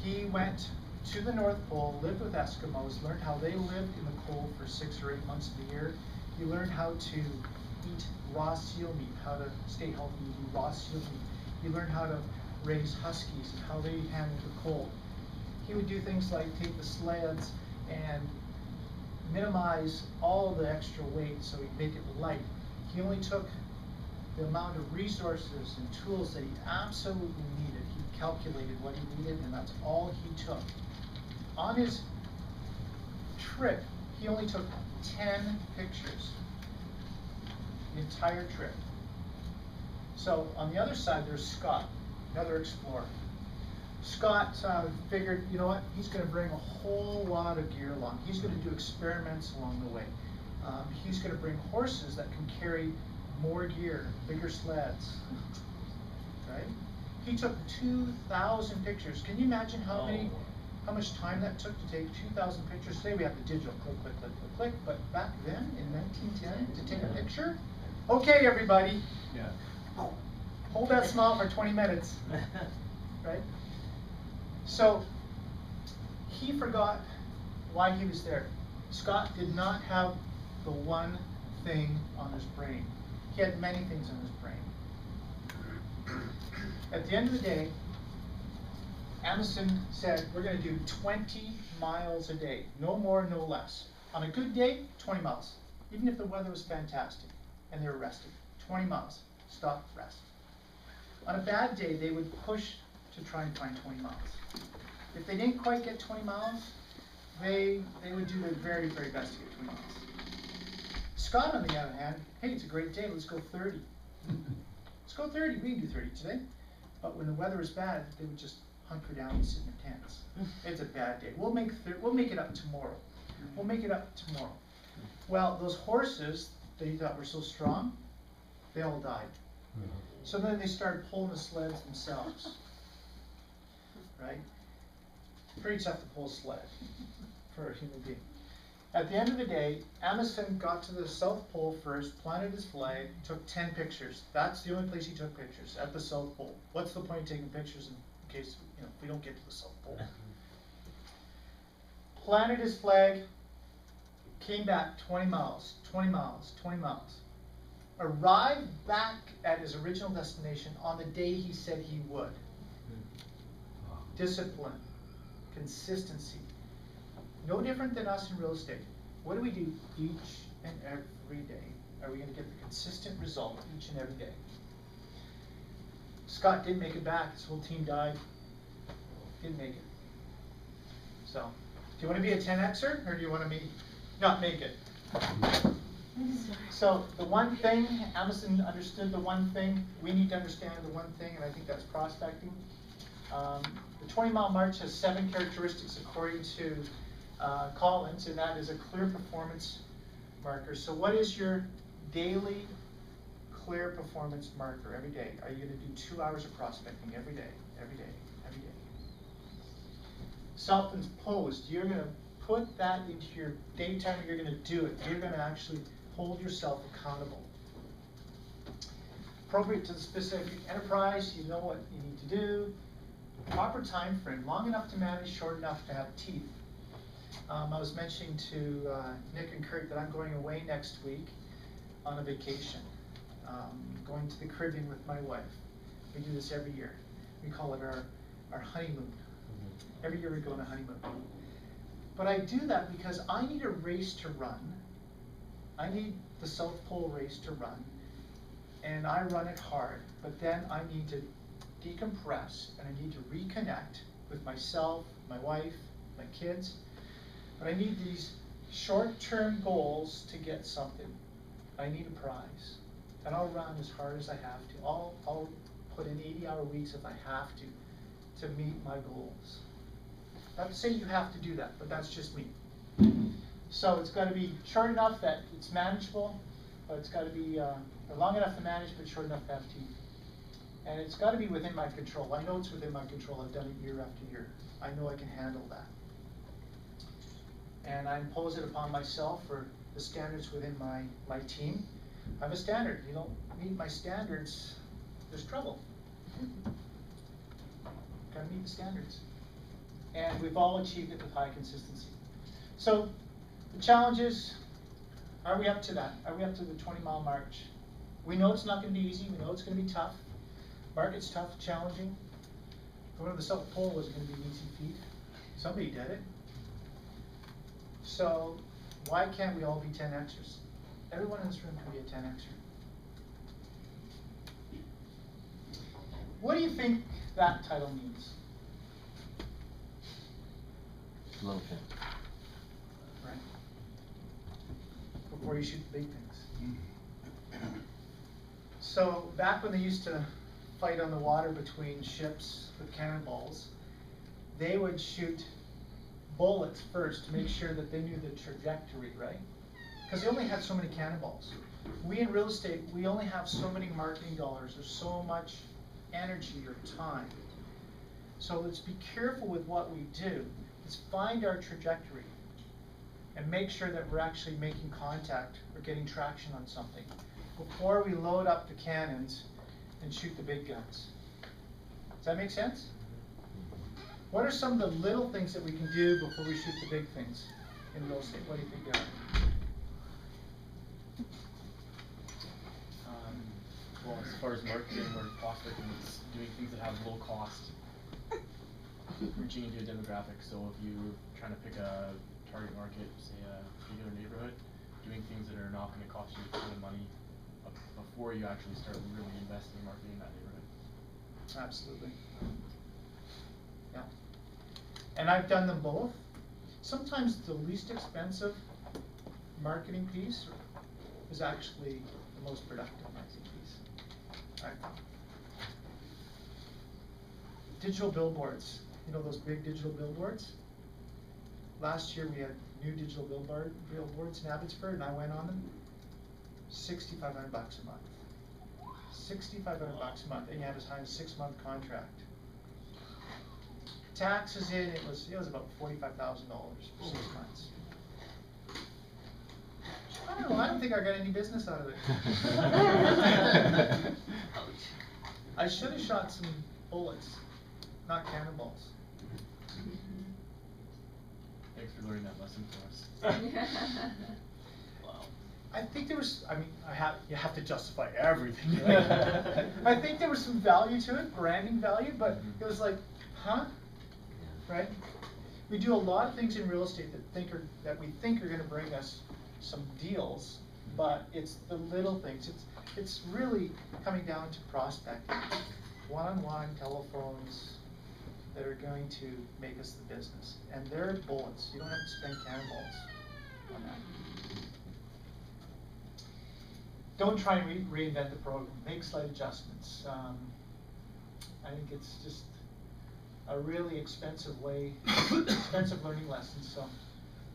He went to the North Pole, lived with Eskimos, learned how they lived in the cold for 6 or 8 months of the year. He learned how to eat raw seal meat, how to stay healthy eating raw seal meat. He learned how to raise huskies and how they handled the cold. He would do things like take the sleds and minimize all the extra weight so he'd make it light. He only took the amount of resources and tools that he absolutely needed. He calculated what he needed, and that's all he took. On his trip, he only took 10 pictures, the entire trip. So on the other side, there's Scott, another explorer. Scott figured, you know what, he's going to bring a whole lot of gear along. He's going to do experiments along the way. He's going to bring horses that can carry more gear, bigger sleds, right? He took 2,000 pictures. Can you imagine how much time that took to take 2,000 pictures? Today we have the digital click, click, click, click, click, but back then in 1910 to take a picture? Okay, everybody. Yeah. Hold that smile for 20 minutes, right? So he forgot why he was there. Scott did not have the one thing on his brain. He had many things on his brain. At the end of the day, Amundsen said, we're going to do 20 miles a day, no more, no less. On a good day, 20 miles, even if the weather was fantastic and they were rested. 20 miles, stop, rest. On a bad day, they would push to try and find 20 miles. If they didn't quite get 20 miles, they would do their very, very best to get 20 miles. Scott, on the other hand, hey, it's a great day, let's go 30. Let's go 30, we can do 30 today. But when the weather was bad, they would just hunker down and sit in their tents. It's a bad day. We'll make it up tomorrow. We'll make it up tomorrow. Well, those horses that he thought were so strong, they all died. So then they started pulling the sleds themselves. Right? Pretty tough to pull a sled for a human being. At the end of the day, Amundsen got to the South Pole first, planted his flag, took 10 pictures. That's the only place he took pictures, at the South Pole. What's the point of taking pictures in case we don't get to the South Pole? Planted his flag, came back 20 miles, 20 miles, 20 miles. Arrived back at his original destination on the day he said he would. Discipline, consistency. No different than us in real estate. What do we do each and every day? Are we going to get the consistent result each and every day? Scott didn't make it back. His whole team died. Didn't make it. So, do you want to be a 10Xer or do you want to not make it? So, the one thing, Amundsen understood the one thing. We need to understand the one thing, and I think that's prospecting. The 20 Mile March has 7 characteristics according to Collins, and that is a clear performance marker. So what is your daily clear performance marker every day? Are you going to do 2 hours of prospecting every day, every day, every day? Self-imposed, you're going to put that into your daytime, you're going to do it. You're going to actually hold yourself accountable. Appropriate to the specific enterprise, you know what you need to do. Proper time frame, long enough to manage, short enough to have teeth. I was mentioning to Nick and Kurt that I'm going away next week on a vacation. Going to the Caribbean with my wife. We do this every year. We call it our honeymoon. Every year we go on a honeymoon. But I do that because I need a race to run. I need the South Pole race to run. And I run it hard. But then I need to decompress and I need to reconnect with myself, my wife, my kids. But I need these short-term goals to get something. I need a prize. and I'll run as hard as I have to. I'll put in 80-hour weeks if I have to meet my goals. Not to say you have to do that, but that's just me. So it's got to be short enough that it's manageable, but it's got to be long enough to manage, but short enough to have teeth. And it's got to be within my control. I know it's within my control. I've done it year after year. I know I can handle that. And I impose it upon myself or the standards within my team. I have a standard. You don't meet my standards, there's trouble. Gotta meet the standards. And we've all achieved it with high consistency. So the challenge is, are we up to that? Are we up to the 20-mile march? We know it's not gonna be easy. We know it's gonna be tough. Market's tough, challenging. Going to the South Pole wasn't gonna be an easy feat. Somebody did it. So why can't we all be 10Xers? Everyone in this room can be a 10Xer. What do you think that title means? Slow thing. Right? Before you shoot the big things. So back when they used to fight on the water between ships with cannonballs, they would shoot bullets first to make sure that they knew the trajectory, right? Because they only had so many cannonballs. We in real estate, we only have so many marketing dollars or so much energy or time. So let's be careful with what we do. Let's find our trajectory and make sure that we're actually making contact or getting traction on something before we load up the cannons and shoot the big guns. Does that make sense? What are some of the little things that we can do before we shoot the big things in real estate? What do you think they are? Well, as far as marketing or prospecting, it's doing things that have low cost, reaching into a demographic. So if you're trying to pick a target market, say a particular neighborhood, doing things that are not going to cost you a ton of money before you actually start really investing in marketing in that neighborhood. Absolutely. Yeah. And I've done them both. Sometimes the least expensive marketing piece is actually the most productive marketing piece. I found. Digital billboards. You know those big digital billboards? Last year we had new digital billboards in Abbotsford, and I went on them. $6,500 a month. $6,500 a month, and you had to sign a 6-month contract. Taxes in, it was about $45,000 for 6 months. I don't know. I don't think I got any business out of it. I should have shot some bullets, not cannonballs. Thanks for learning that lesson for us. I think there was, you have to justify everything. I think there was some value to it, branding value, but it was like, huh? Right? We do a lot of things in real estate that we think are going to bring us some deals, but it's the little things. It's really coming down to prospecting, one-on-one telephones that are going to make us the business, and they're bullets. You don't have to spend cannonballs on that. Don't try and reinvent the program. Make slight adjustments. I think it's just a really expensive learning lesson. So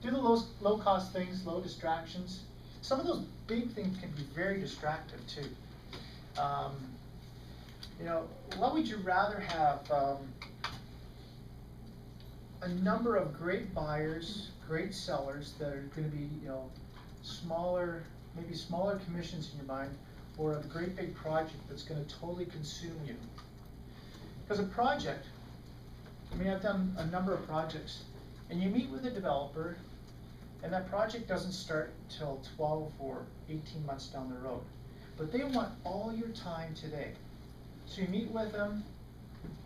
do the low cost things, low distractions. Some of those big things can be very distractive too. You know, what would you rather have? A number of great buyers, great sellers that are going to be, you know, maybe smaller commissions in your mind, or a great big project that's going to totally consume you. Because a project, I've done a number of projects, and you meet with a developer, and that project doesn't start till 12 or 18 months down the road. But they want all your time today. So you meet with them,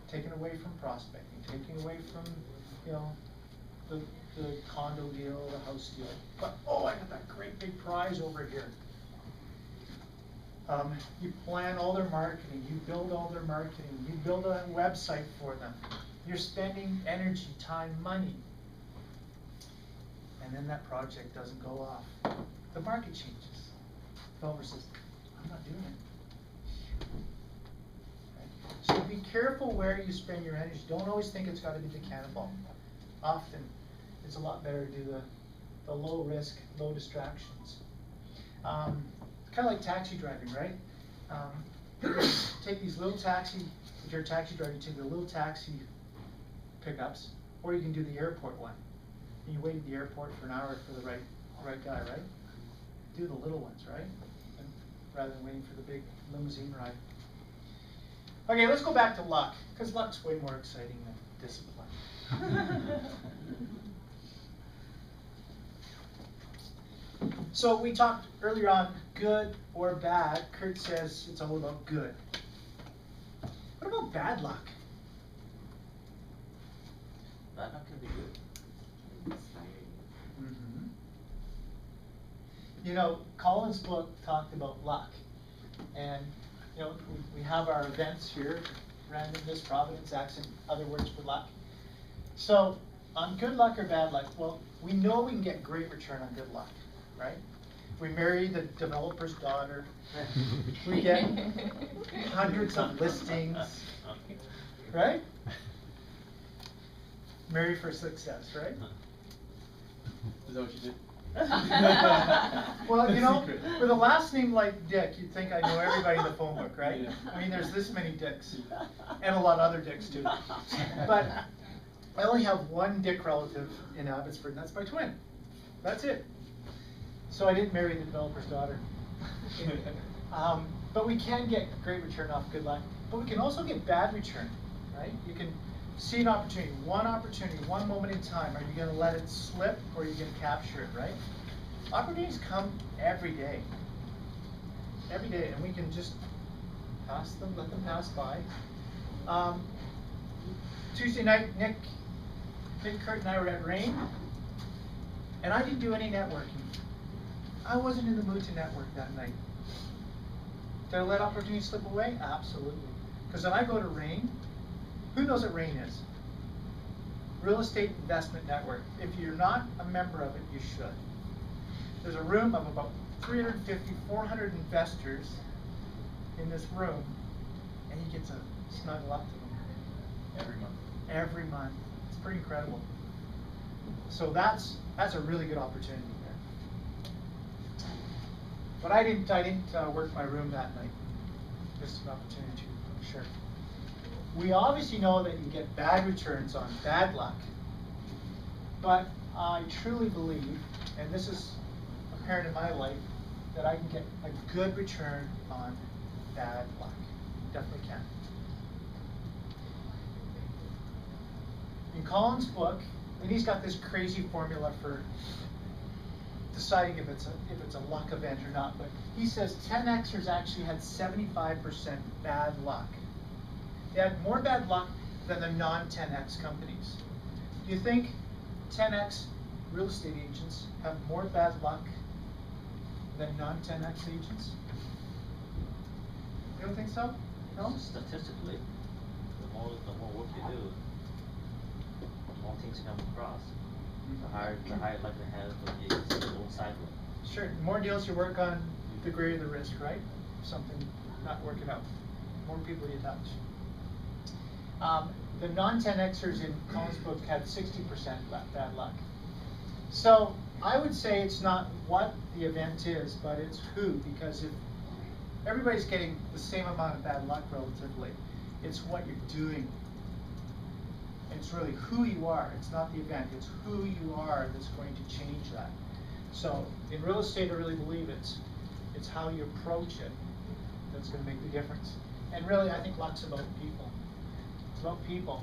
taken away from prospecting, taken away from, you know, the condo deal, the house deal. But, oh, I got that great big prize over here. You plan all their marketing, you build all their marketing, you build a website for them. You're spending energy, time, money. And then that project doesn't go off. The market changes. Developer says, I'm not doing it. Right? So be careful where you spend your energy. Don't always think it's got to be the cannonball. Often, it's a lot better to do the low risk, low distractions. It's kind of like taxi driving, right? Take these little taxi, if you're a taxi driver, you take the little taxi pickups, or you can do the airport one. And you wait at the airport for an hour for the right guy, right? Do the little ones, right? And rather than waiting for the big limousine ride. Okay, let's go back to luck, because luck's way more exciting than discipline. So we talked earlier on good or bad. Kurt says it's all about good. What about bad luck? Bad luck can be good. Mm-hmm. You know, Colin's book talked about luck. And, you know, we have our events here, randomness, providence, accident, other words for luck. So, on good luck or bad luck, well, we know we can get great return on good luck, right? If we marry the developer's daughter, we get hundreds of listings, right? Marry for success, right? Is that what you did? Well, you know, Secret. with a last name like Dyck, you'd think I know everybody in the phone book, right? Yeah. I mean, there's this many Dicks, and a lot of other Dicks too. But I only have one Dyck relative in Abbotsford, and that's my twin. That's it. So I didn't marry the developer's daughter. But we can get great return off good luck, but we can also get bad return, right? You can see an opportunity, one moment in time. Are you going to let it slip, or are you going to capture it, right? Opportunities come every day, and we can just pass them, let them pass by. Tuesday night, Nick, Kurt, and I were at Rain, and I didn't do any networking. I wasn't in the mood to network that night. Did I let opportunities slip away? Absolutely. Because when I go to Rain, who knows what Rain is? Real Estate Investment Network. If you're not a member of it, you should. There's a room of about 350, 400 investors in this room, and you get to snuggle up to them. Every month. Every month. It's pretty incredible. So that's a really good opportunity there. But I didn't work my room that night. Just an opportunity, I'm sure. We obviously know that you get bad returns on bad luck, but I truly believe, and this is apparent in my life, that I can get a good return on bad luck. Definitely can. In Colin's book, and he's got this crazy formula for deciding if it's a luck event or not, but he says 10Xers actually had 75% bad luck. They had more bad luck than the non-10X companies. Do you think 10X real estate agents have more bad luck than non-10X agents? You don't think so? No? Statistically, the more work you do, the more things come across. The higher likelihood of you go sideways. Sure. The more deals you work on, the greater the risk, right? Something not working out. The more people you touch. The non-10Xers in Colin's book had 60% bad luck. So I would say it's not what the event is, but it's who, because if everybody's getting the same amount of bad luck relatively, it's what you're doing. And it's really who you are. It's not the event, it's who you are that's going to change that. So in real estate, I really believe it's how you approach it that's going to make the difference. And really, I think luck's about people. It's about people.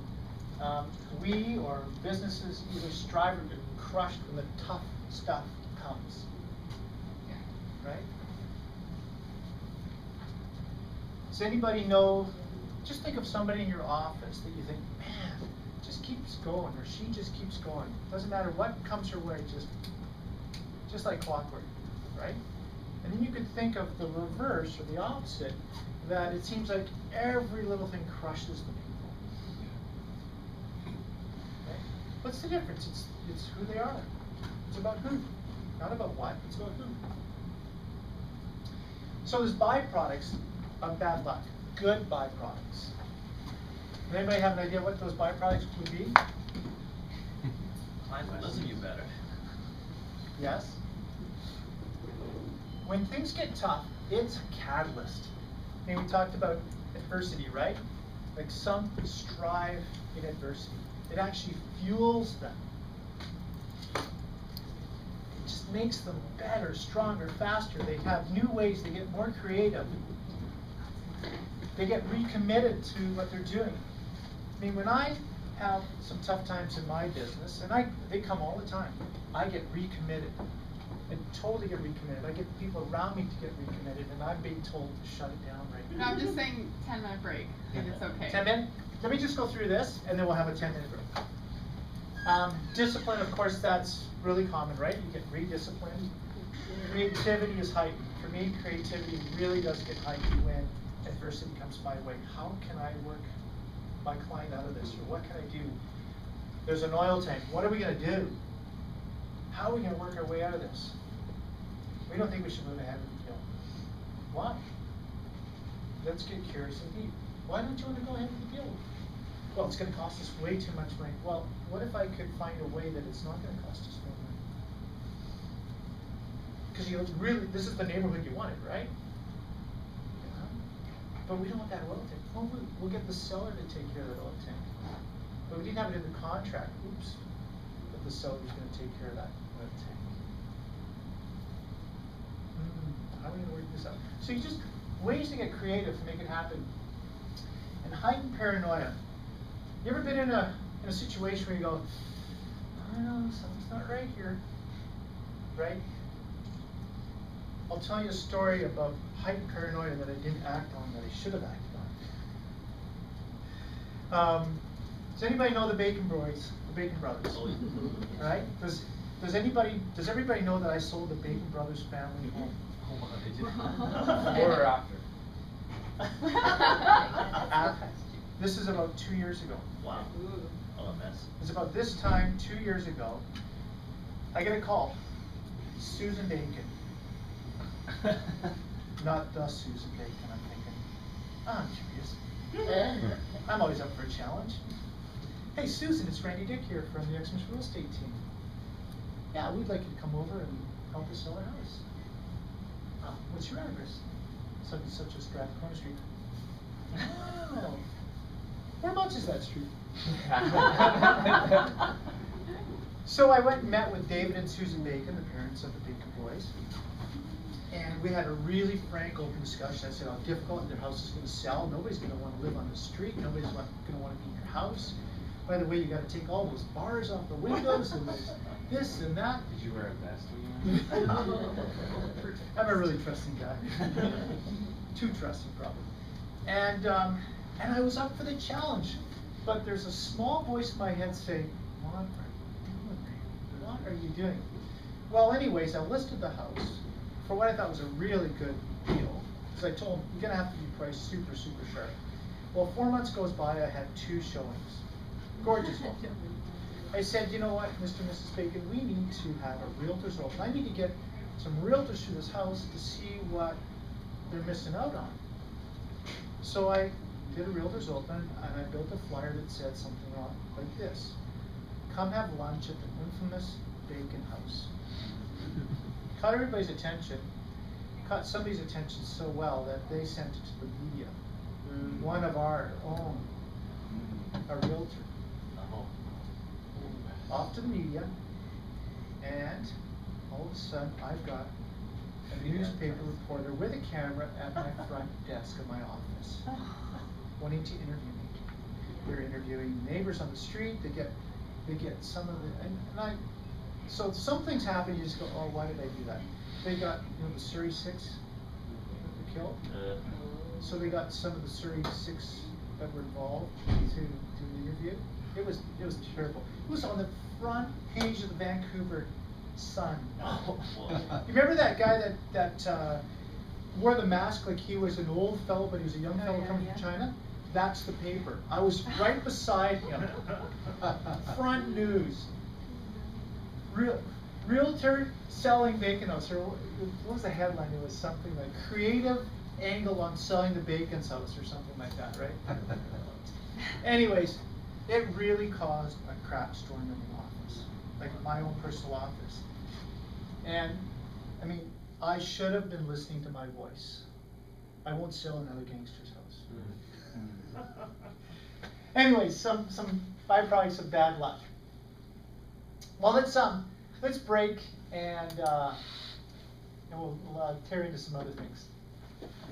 We or businesses either strive or get crushed when the tough stuff comes. Right? Does anybody know, just think of somebody in your office that you think, man, just keeps going, or she just keeps going. Doesn't matter what comes her way, just like clockwork, right? And then you could think of the reverse or the opposite, that it seems like every little thing crushes the people. Okay? What's the difference? It's who they are. It's about who, not about what. It's about who. So there's byproducts of bad luck, good byproducts. Does anybody have an idea what those byproducts would be? Clients will listen to you better. Yes? When things get tough, it's a catalyst. And we talked about adversity, right? Like some strive in adversity. It actually fuels them. It just makes them better, stronger, faster. They have new ways, they get more creative. They get recommitted to what they're doing. I mean, when I have some tough times in my business, and they come all the time, I get recommitted. I totally get recommitted. I get people around me to get recommitted, and I'm being told to shut it down right No, now. I'm just saying 10-minute break, and it's okay. 10 minutes? Let me just go through this, and then we'll have a 10-minute break. Discipline, of course, that's really common, right? You get redisciplined. Creativity is heightened. For me, creativity really does get heightened when adversity comes my way. How can I work my client out of this, or what can I do? There's an oil tank. What are we going to do? How are we going to work our way out of this? We don't think we should move ahead with the deal. Why? Let's get curious and deep. Why don't you want to go ahead with the deal? Well, it's going to cost us way too much money. Well, what if I could find a way that it's not going to cost us more money? Because you really, this is the neighborhood you wanted, right? Yeah. But we don't want that oil tank. Well, we'll get the seller to take care of that oil tank. But we didn't have it in the contract. Oops. But the seller's going to take care of that oil tank. How are we going to work this out? So you just, ways to get creative to make it happen. And heightened paranoia. You ever been in a situation where you go, I don't know, something's not right here, right? I'll tell you a story about heightened paranoia that I didn't act on that I should have acted on. Does anybody know the Bacon Boys, the Bacon Brothers? Right? Does everybody know that I sold the Bacon Brothers family home? Before or after? This is about 2 years ago. Wow. Oh, a mess. It's about this time 2 years ago. I get a call. Susan Bacon. Not the Susan Bacon, I'm thinking. I'm curious. I'm always up for a challenge. Hey Susan, it's Randy Dyck here from the Xmas Real Estate Team. Yeah, we'd like you to come over and help us sell our house. Oh, what's your address? Such and such a Strathcona Street. Oh. Whereabouts is that street? So I went and met with David and Susan Bacon, the parents of the Bacon Boys. And we had a really frank, open discussion. I said how difficult their house is going to sell. Nobody's going to want to live on the street. Nobody's going to want to be in your house. By the way, you got to take all those bars off the windows and this and that. Did you wear a vest when you went? I'm a really trusting guy. Too trusting, probably. And I was up for the challenge. But there's a small voice in my head saying, what are you doing? What are you doing? Well, anyways, I listed the house for what I thought was a really good deal. Because I told them, you're going to have to be priced super, super sharp. Well, 4 months goes by, I had 2 showings. Gorgeous one. I said, you know what, Mr. and Mrs. Bacon, we need to have a realtor's open. I need to get some realtors through this house to see what they're missing out on. So I did a realtor's open, and I built a flyer that said something like this. Come have lunch at the infamous Bacon House. Caught everybody's attention, caught somebody's attention so well that they sent it to the media. One of our own, a realtor. Off to the media, and all of a sudden I've got a newspaper reporter with a camera at my front desk of my office, wanting to interview me. They're interviewing neighbors on the street. They get some of the so some things happen. You just go, oh, why did I do that? They got the Surrey 6 that were killed. So they got some of the Surrey 6 that were involved to do the interview. It was terrible. It was on the front page of the Vancouver Sun. You remember that guy that wore the mask like he was an old fellow, but he was a young fellow coming from China? That's the paper. I was right beside him. Front news. Real. realtor selling vacant house, or what was the headline? It was something like creative angle on selling the vacant house or something like that, right? Anyways, it really caused a crap storm in the office, like my own personal office. And I mean, I should have been listening to my voice. I won't sell another gangster's house. Anyways, some byproducts of bad luck. Well, let's break and we'll tear into some other things.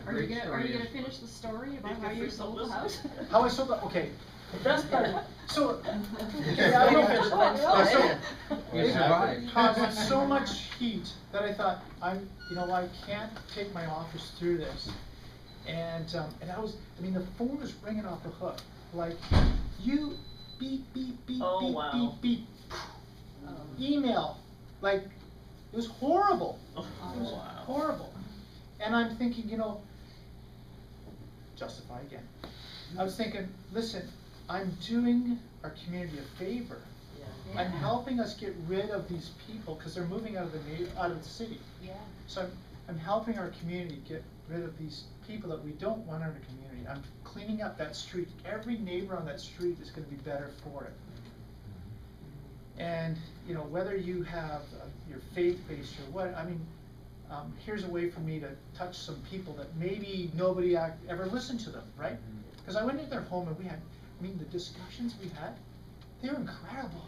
Are you gonna finish the story about how you sold the house? How I sold the, okay. The best part, so, yeah, I will finish. You survived. It caused so much heat that I thought, I can't take my office through this. And the phone was ringing off the hook. Like, you beep, beep, beep, beep, beep, beep. Email. Like, it was horrible. It was horrible. And I'm thinking, justify again. I was thinking, listen, I'm doing our community a favor. Yeah. I'm helping us get rid of these people because they're moving out of the city. Yeah. So I'm helping our community get rid of these people that we don't want in our community. I'm cleaning up that street. Every neighbor on that street is going to be better for it. And whether you have your faith-based or what, here's a way for me to touch some people that maybe nobody ever listened to them, right? Because I went into their home and we had, the discussions we had, they were incredible.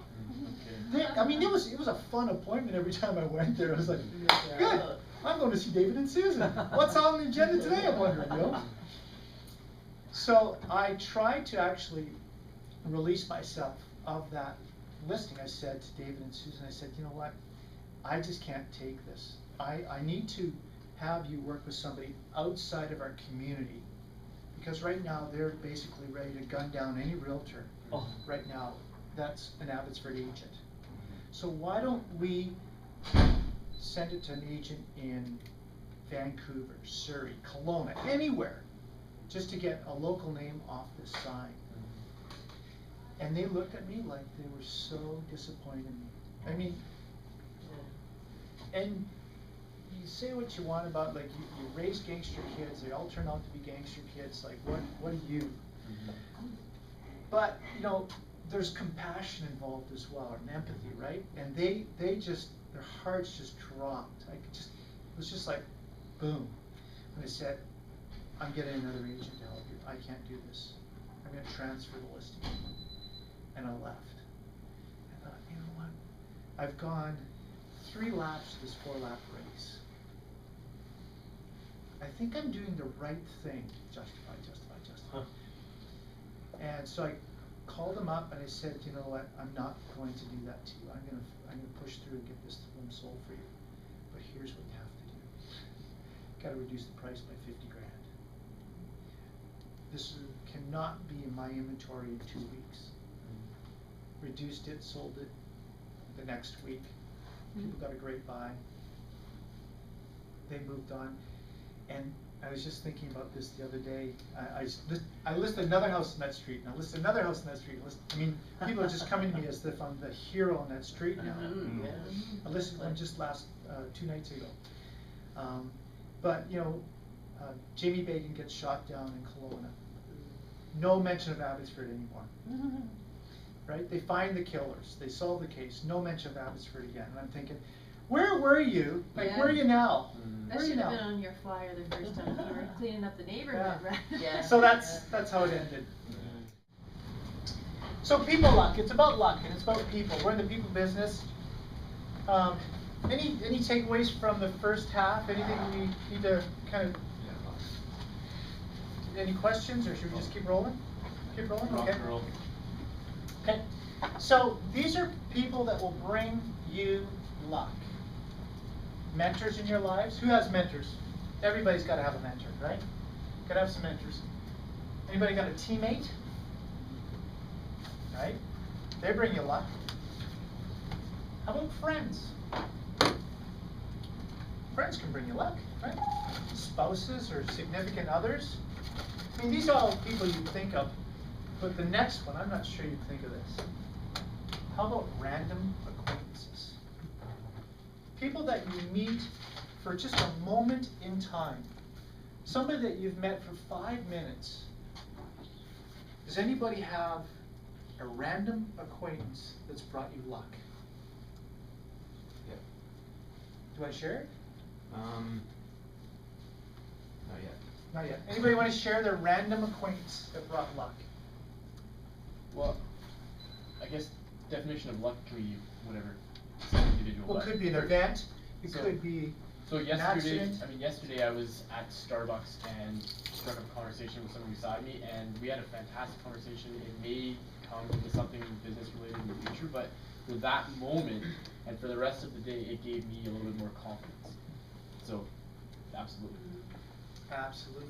It was a fun appointment every time I went there. I was like, good, I'm going to see David and Susan. What's on the agenda today, I'm wondering, So I tried to actually release myself of that listing. I said to David and Susan, I said, you know what, I just can't take this. I need to have you work with somebody outside of our community, because right now they're basically ready to gun down any realtor right now that's an Abbotsford agent. So why don't we send it to an agent in Vancouver, Surrey, Kelowna, anywhere, just to get a local name off this sign. And they looked at me like they were so disappointed in me. And you say what you want about, like, you raise gangster kids, they all turn out to be gangster kids, like, what are you? But, there's compassion involved as well, and empathy, right? And they just, their hearts just dropped. It was just like, boom. And I said, I'm getting another agent to help you. I can't do this. I'm going to transfer the listing. And I left. I thought, you know what? I've gone 3 laps of this 4-lap race. I think I'm doing the right thing. Justify. And so I called him up and I said, you know what? I'm not going to do that to you. I'm gonna push through and get this home sold for you. But here's what you have to do. Got to reduce the price by 50 grand. This cannot be in my inventory in 2 weeks. Reduced it, sold it the next week. People got a great buy. They moved on. And I was just thinking about this the other day. I listed another house in that street, and I listed another house in that street. People are just coming to me as if I'm the hero on that street now. I listed one just 2 nights ago. But Jamie Bacon gets shot down in Kelowna. No mention of Abbotsford anymore. Right? They find the killers. They solve the case. No mention of Abbotsford again. And I'm thinking, where were you? Like, where are you now? That should have been on your flyer the first time you were cleaning up the neighborhood, right? Yeah. So that's how it ended. So people luck. It's about luck and it's about people. We're in the people business. Any takeaways from the first half? Anything we need to kind of? Any questions, or should we just keep rolling? Keep rolling. Okay. Okay. So these are people that will bring you luck. Mentors in your lives. Who has mentors? Everybody's got to have a mentor, right? Got to have some mentors. Anybody got a teammate? Right? They bring you luck. How about friends? Friends can bring you luck, right? Spouses or significant others. These are all people you think of. But the next one, I'm not sure you'd think of this. How about random acquaintances? People that you meet for just a moment in time. Somebody that you've met for 5 minutes. Does anybody have a random acquaintance that's brought you luck? Yeah. Do I share it? Not yet. Not yet. Anybody want to share their random acquaintance that brought luck? Well, I guess definition of luck can be whatever. It's an individual. Well, it but could be an for- event. It so- could be So an yesterday, accident. yesterday I was at Starbucks and struck up a conversation with someone beside me, and we had a fantastic conversation. It may come into something business related in the future, but for that moment and for the rest of the day, it gave me a little bit more confidence. So, absolutely. Absolutely.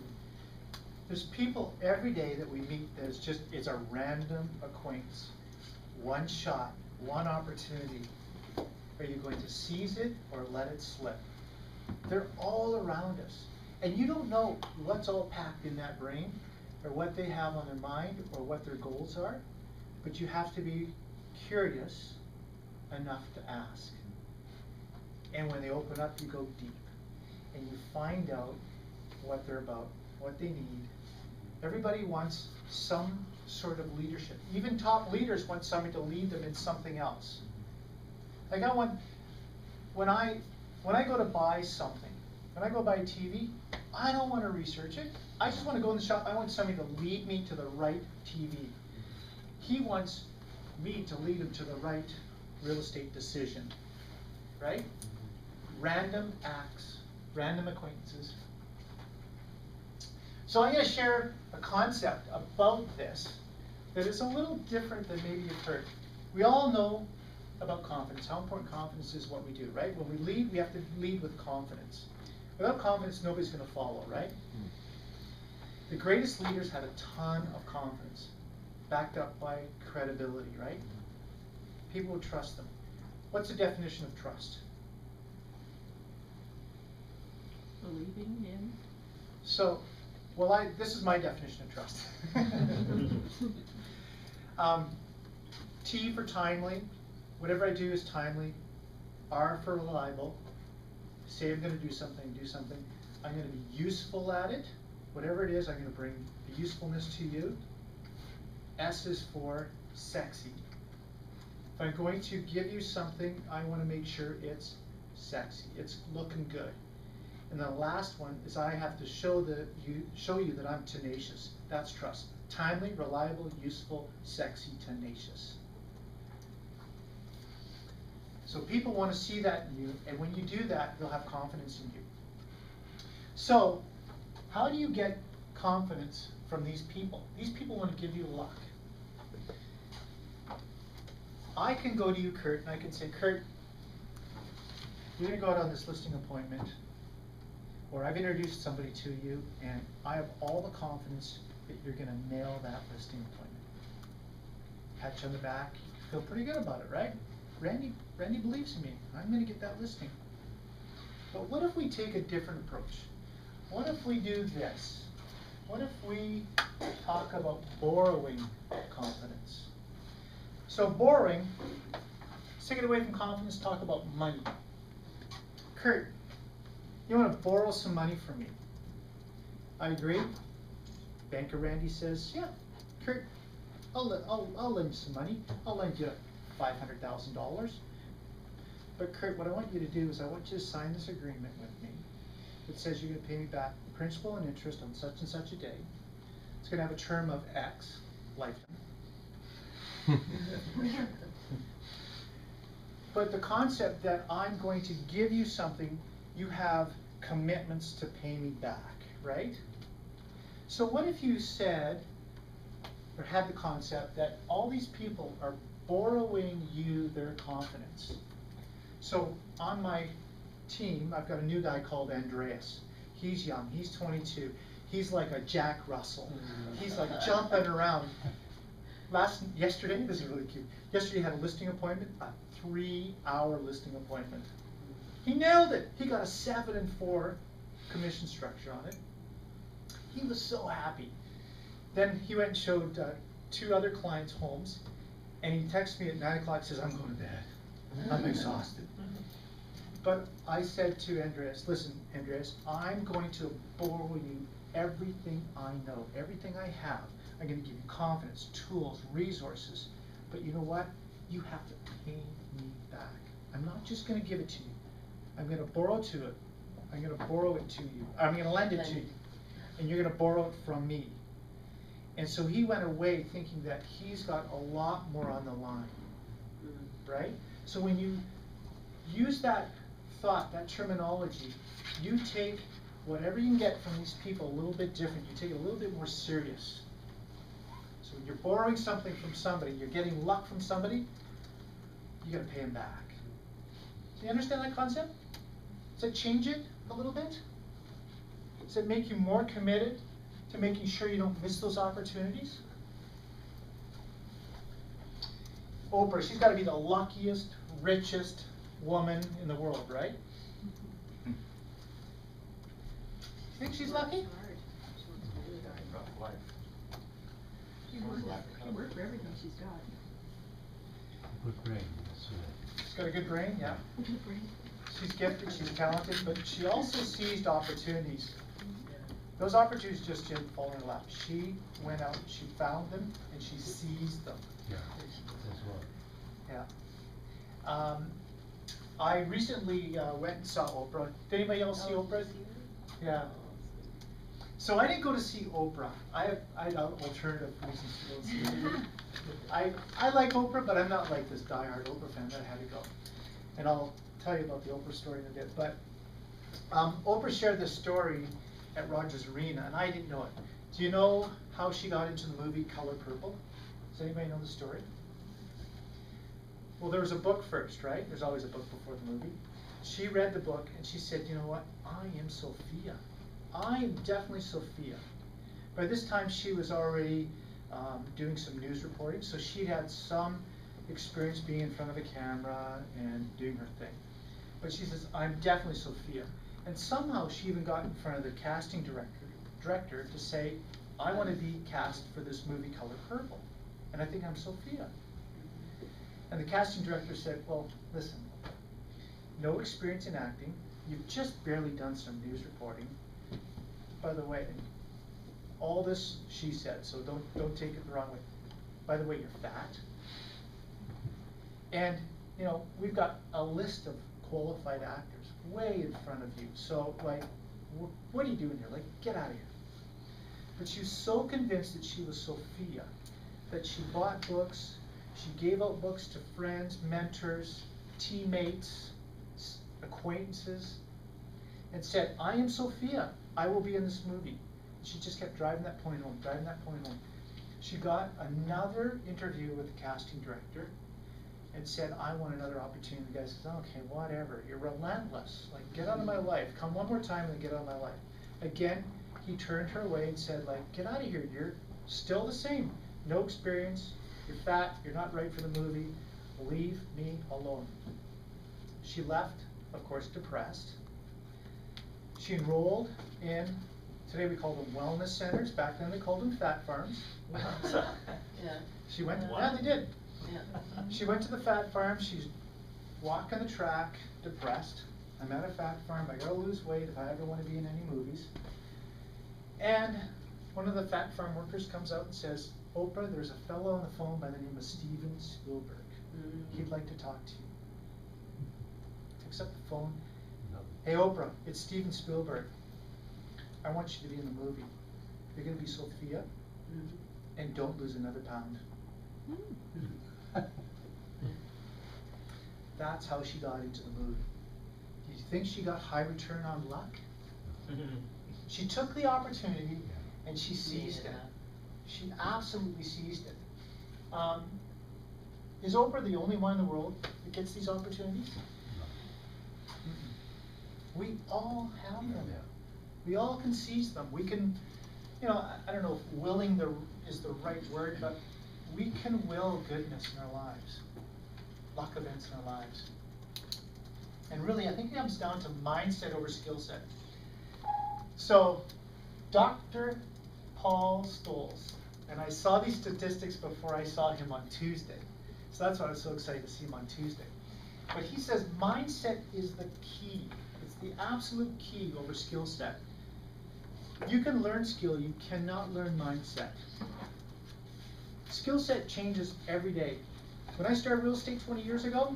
There's people every day that we meet that it's a random acquaintance. One shot, one opportunity. Are you going to seize it or let it slip? They're all around us. And you don't know what's all packed in that brain, or what they have on their mind, or what their goals are. But you have to be curious enough to ask. And when they open up, you go deep. And you find out what they're about, what they need. Everybody wants some sort of leadership. Even top leaders want somebody to lead them in something else. Like when I go to buy something, when I go buy a TV, I don't want to research it. I just want to go in the shop. I want somebody to lead me to the right TV. He wants me to lead him to the right real estate decision, right? Random acts, random acquaintances. So I'm going to share a concept about this that is a little different than maybe you've heard. We all know about confidence, how important confidence is what we do, right? When we lead, we have to lead with confidence. Without confidence, nobody's going to follow, right? The greatest leaders had a ton of confidence, backed up by credibility, right? People would trust them. What's the definition of trust? Believing in. So, this is my definition of trust. T for timely. Whatever I do is timely. R for reliable. Say I'm going to do something, do something. I'm going to be useful at it. Whatever it is, I'm going to bring the usefulness to you. S is for sexy. If I'm going to give you something, I want to make sure it's sexy. It's looking good. And the last one is I have to show you that I'm tenacious. That's trust. Timely, reliable, useful, sexy, tenacious. So people want to see that in you, and when you do that, they'll have confidence in you. So, how do you get confidence from these people? These people want to give you luck. I can go to you, Kurt, and I can say, Kurt, you're going to go out on this listing appointment, or I've introduced somebody to you, and I have all the confidence that you're going to nail that listing appointment. Pat you on the back, you feel pretty good about it, right? Randy believes in me. I'm going to get that listing. But what if we take a different approach? What if we do this? What if we talk about borrowing confidence? So borrowing, let's take it away from confidence, talk about money. Kurt, you want to borrow some money from me? I agree. Banker Randy says, yeah, Kurt, I'll lend you some money. I'll lend you $500,000. But Kurt, what I want you to do is I want you to sign this agreement with me that says you're going to pay me back principal and interest on such and such a day. It's going to have a term of X, lifetime. But the concept that I'm going to give you something, you have commitments to pay me back, right? So what if you said, or had the concept that all these people are borrowing you their confidence? So on my team, I've got a new guy called Andreas. He's young, he's 22. He's like a Jack Russell. He's like jumping around. Yesterday, this is really cute. Yesterday he had a listing appointment, a 3-hour listing appointment. He nailed it. He got a 7 and 4 commission structure on it. He was so happy. Then he went and showed 2 other clients' homes, and he texted me at 9 o'clock, says, I'm going to bed. I'm exhausted. But I said to Andreas, listen, Andreas, I'm going to borrow you everything I know, everything I have. I'm going to give you confidence, tools, resources. But you know what? You have to pay me back. I'm not just going to give it to you. I'm going to borrow to it. I'm going to borrow it to you. I'm going to lend it to you. And you're going to borrow it from me. And so he went away thinking that he's got a lot more on the line. Right? So when you use that thought, that terminology, you take whatever you can get from these people a little bit different. You take it a little bit more serious. So when you're borrowing something from somebody, you're getting luck from somebody, you got to pay them back. Do you understand that concept? Does it change it a little bit? Does it make you more committed to making sure you don't miss those opportunities? Oprah, she's got to be the luckiest, richest woman in the world, right? You think she's lucky? Rough life. She worked for everything she's got. Good brain, that's right. She's got a good brain, yeah. Good brain. She's gifted, she's talented, but she also seized opportunities. Those opportunities just didn't fall in her lap. She went out, she found them, and she seized them. Yeah, that's what. Yeah. I recently went and saw Oprah. Did anybody else see Oprah? Yeah. So I didn't go to see Oprah. I had alternative reasons to go see Oprah. I like Oprah, but I'm not like this diehard Oprah fan that I had to go. And I'll tell you about the Oprah story in a bit. But Oprah shared this story at Rogers Arena, and I didn't know it. Do you know how she got into the movie Color Purple? Does anybody know the story? Well, there was a book first, right? There's always a book before the movie. She read the book and she said, you know what? I am Sophia. I am definitely Sophia. By this time, she was already doing some news reporting, so she had some experience being in front of a camera and doing her thing. But she says, I'm definitely Sophia. And somehow she even got in front of the casting director to say, I want to be cast for this movie Color Purple. And I think I'm Sophia. And the casting director said, well, listen, no experience in acting. You've just barely done some news reporting. By the way, all this she said, so don't take it the wrong way. By the way, you're fat. And, you know, we've got a list of qualified actors way in front of you. So, like, what are you doing here? Like, get out of here. But she was so convinced that she was Sophia that she bought books, she gave out books to friends, mentors, teammates, acquaintances, and said, I am Sophia. I will be in this movie. She just kept driving that point home, driving that point home. She got another interview with the casting director and said, I want another opportunity. The guy says, okay, whatever. You're relentless. Like, get out of my life. Come one more time and get out of my life. Again, he turned her away and said, like, get out of here. You're still the same. No experience. You're fat. You're not right for the movie. Leave me alone. She left, of course, depressed. She enrolled in, today we call them wellness centers. Back then they called them fat farms. Yeah. She went, yeah, they did. Yeah. She went to the fat farm. She's walking the track, depressed. I'm at a fat farm. I gotta lose weight if I ever want to be in any movies. And one of the fat farm workers comes out and says, Oprah, there's a fellow on the phone by the name of Steven Spielberg. He'd like to talk to you. Picks up the phone. Hey Oprah, it's Steven Spielberg. I want you to be in the movie. You're gonna be Sophia, and don't lose another pound. That's how she got into the movie. Do you think she got high return on luck? She took the opportunity and she seized it. She absolutely seized it. Is Oprah the only one in the world that gets these opportunities? We all have them. We all can seize them. We can, you know, I don't know if willing is the right word, but we can will goodness in our lives, luck events in our lives. And really, I think it comes down to mindset over skill set. So, Dr. Paul Stoles, and I saw these statistics before I saw him on Tuesday. So that's why I was so excited to see him on Tuesday. But he says mindset is the key. It's the absolute key over skill set. You can learn skill, you cannot learn mindset. Skill set changes every day. When I started real estate 20 years ago,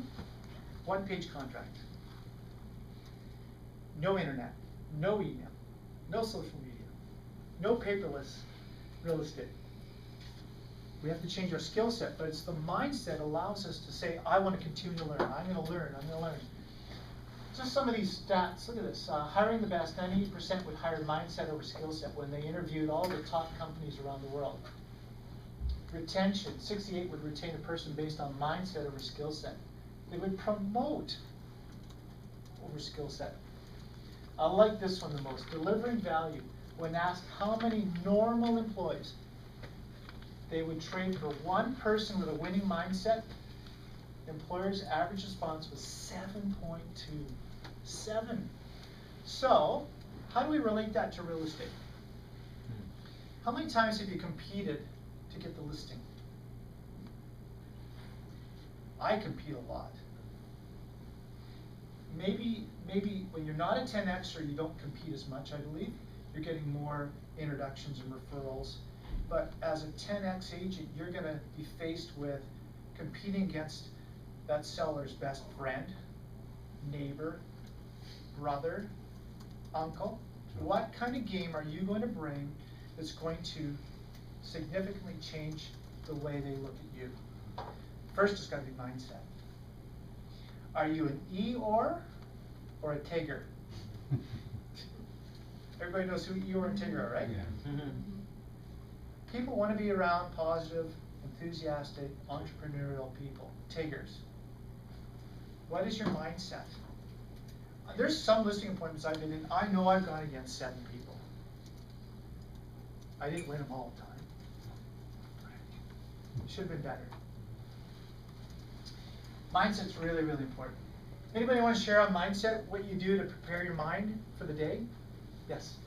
one-page contract. No internet, no email, no social media, no paperless real estate. We have to change our skill set, but it's the mindset allows us to say, I want to continue to learn, I'm going to learn, I'm going to learn. Just some of these stats, look at this. Hiring the best, 98% would hire mindset over skill set when they interviewed all the top companies around the world. Retention, 68 would retain a person based on mindset over skill set. They would promote over skill set. I like this one the most. Delivering value. When asked how many normal employees they would train for one person with a winning mindset, the employer's average response was 7.2. 7. So, how do we relate that to real estate? How many times have you competed to get the listing? I compete a lot. Maybe when you're not a 10Xer, you don't compete as much, I believe. You're getting more introductions and referrals. But as a 10X agent, you're going to be faced with competing against that seller's best friend, neighbor, brother, uncle. What kind of game are you going to bring that's going to significantly change the way they look at you? First, it's got to be mindset. Are you an Eeyore or a Tigger? Everybody knows who Eeyore and Tigger are, right? Yeah. People want to be around positive, enthusiastic, entrepreneurial people. Tigers. What is your mindset? There's some listing appointments I've been in. I know I've gone against 7 people. I didn't win them all the time. Should have been better. Mindset's really, really important. Anybody want to share on mindset, what you do to prepare your mind for the day? Yes.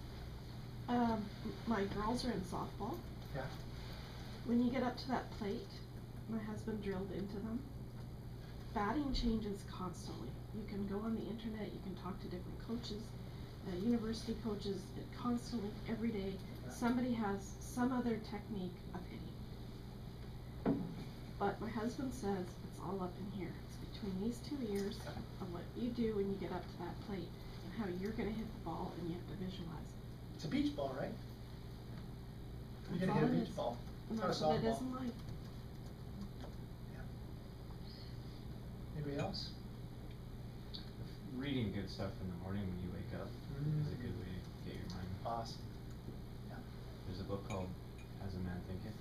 My girls are in softball. Yeah. When you get up to that plate, my husband drilled into them. Batting changes constantly. You can go on the internet, you can talk to different coaches, university coaches, constantly, every day. Yeah. Somebody has some other technique of any. But my husband says it's all up in here. It's between these 2 ears of what you do when you get up to that plate and how you're going to hit the ball, and you have to visualize it. It's a beach ball, right? You're That's going to all hit a it beach is. ball. And Not a that's what it is softball. in life. Yeah. Anybody else? Reading good stuff in the morning when you wake up is a good way to get your mind. Awesome. Yeah. There's a book called As a Man Thinketh.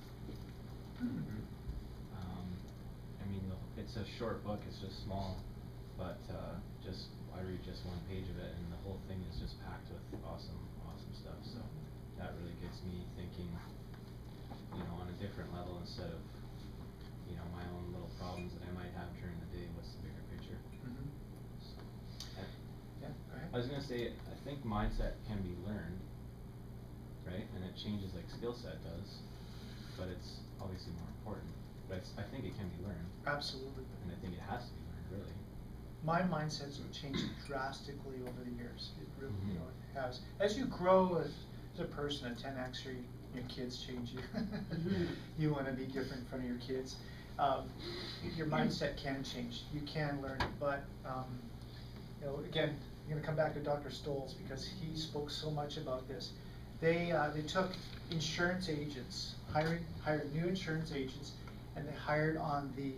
I mean, it's a short book, it's just small, but I read just one page of it, and the whole thing is just packed with awesome stuff. So that really gets me thinking, on a different level instead of, my own little problems that I might have during the day. What's the bigger picture? So, Yeah, go ahead. I was gonna say, I think mindset can be learned, right? And it changes like skill set does, but it's obviously more important. But I think it can be learned, Absolutely. and I think it has to be learned, really. My mindset's changed drastically over the years. It really, it has. As you grow as a person, a 10Xer, your kids change you. You want to be different in front of your kids. Your mindset can change. You can learn it, but again, I'm going to come back to Dr. Stolz because he spoke so much about this. They took insurance agents, hired new insurance agents, and they hired on the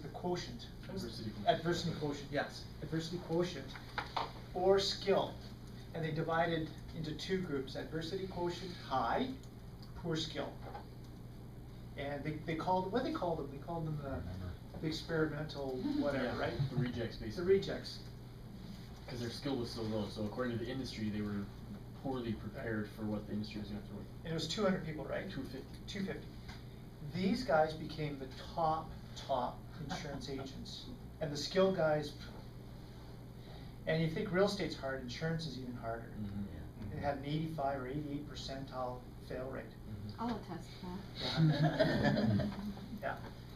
the quotient? Adversity quotient. Adversity quotient, yes. Adversity quotient or skill. And they divided into 2 groups, adversity quotient high, poor skill. And they called, what did they call them? They called them the experimental whatever, Yeah, right? the rejects, The basically. rejects. Because their skill was so low. So according to the industry, they were poorly prepared for what the industry was going to throw. And it was 200 people, right? 250. 250. These guys became the top insurance agents. And the skill guys, and you think real estate's hard, insurance is even harder. It had an 85 or 88 percentile fail rate. I'll attest to that. Yeah.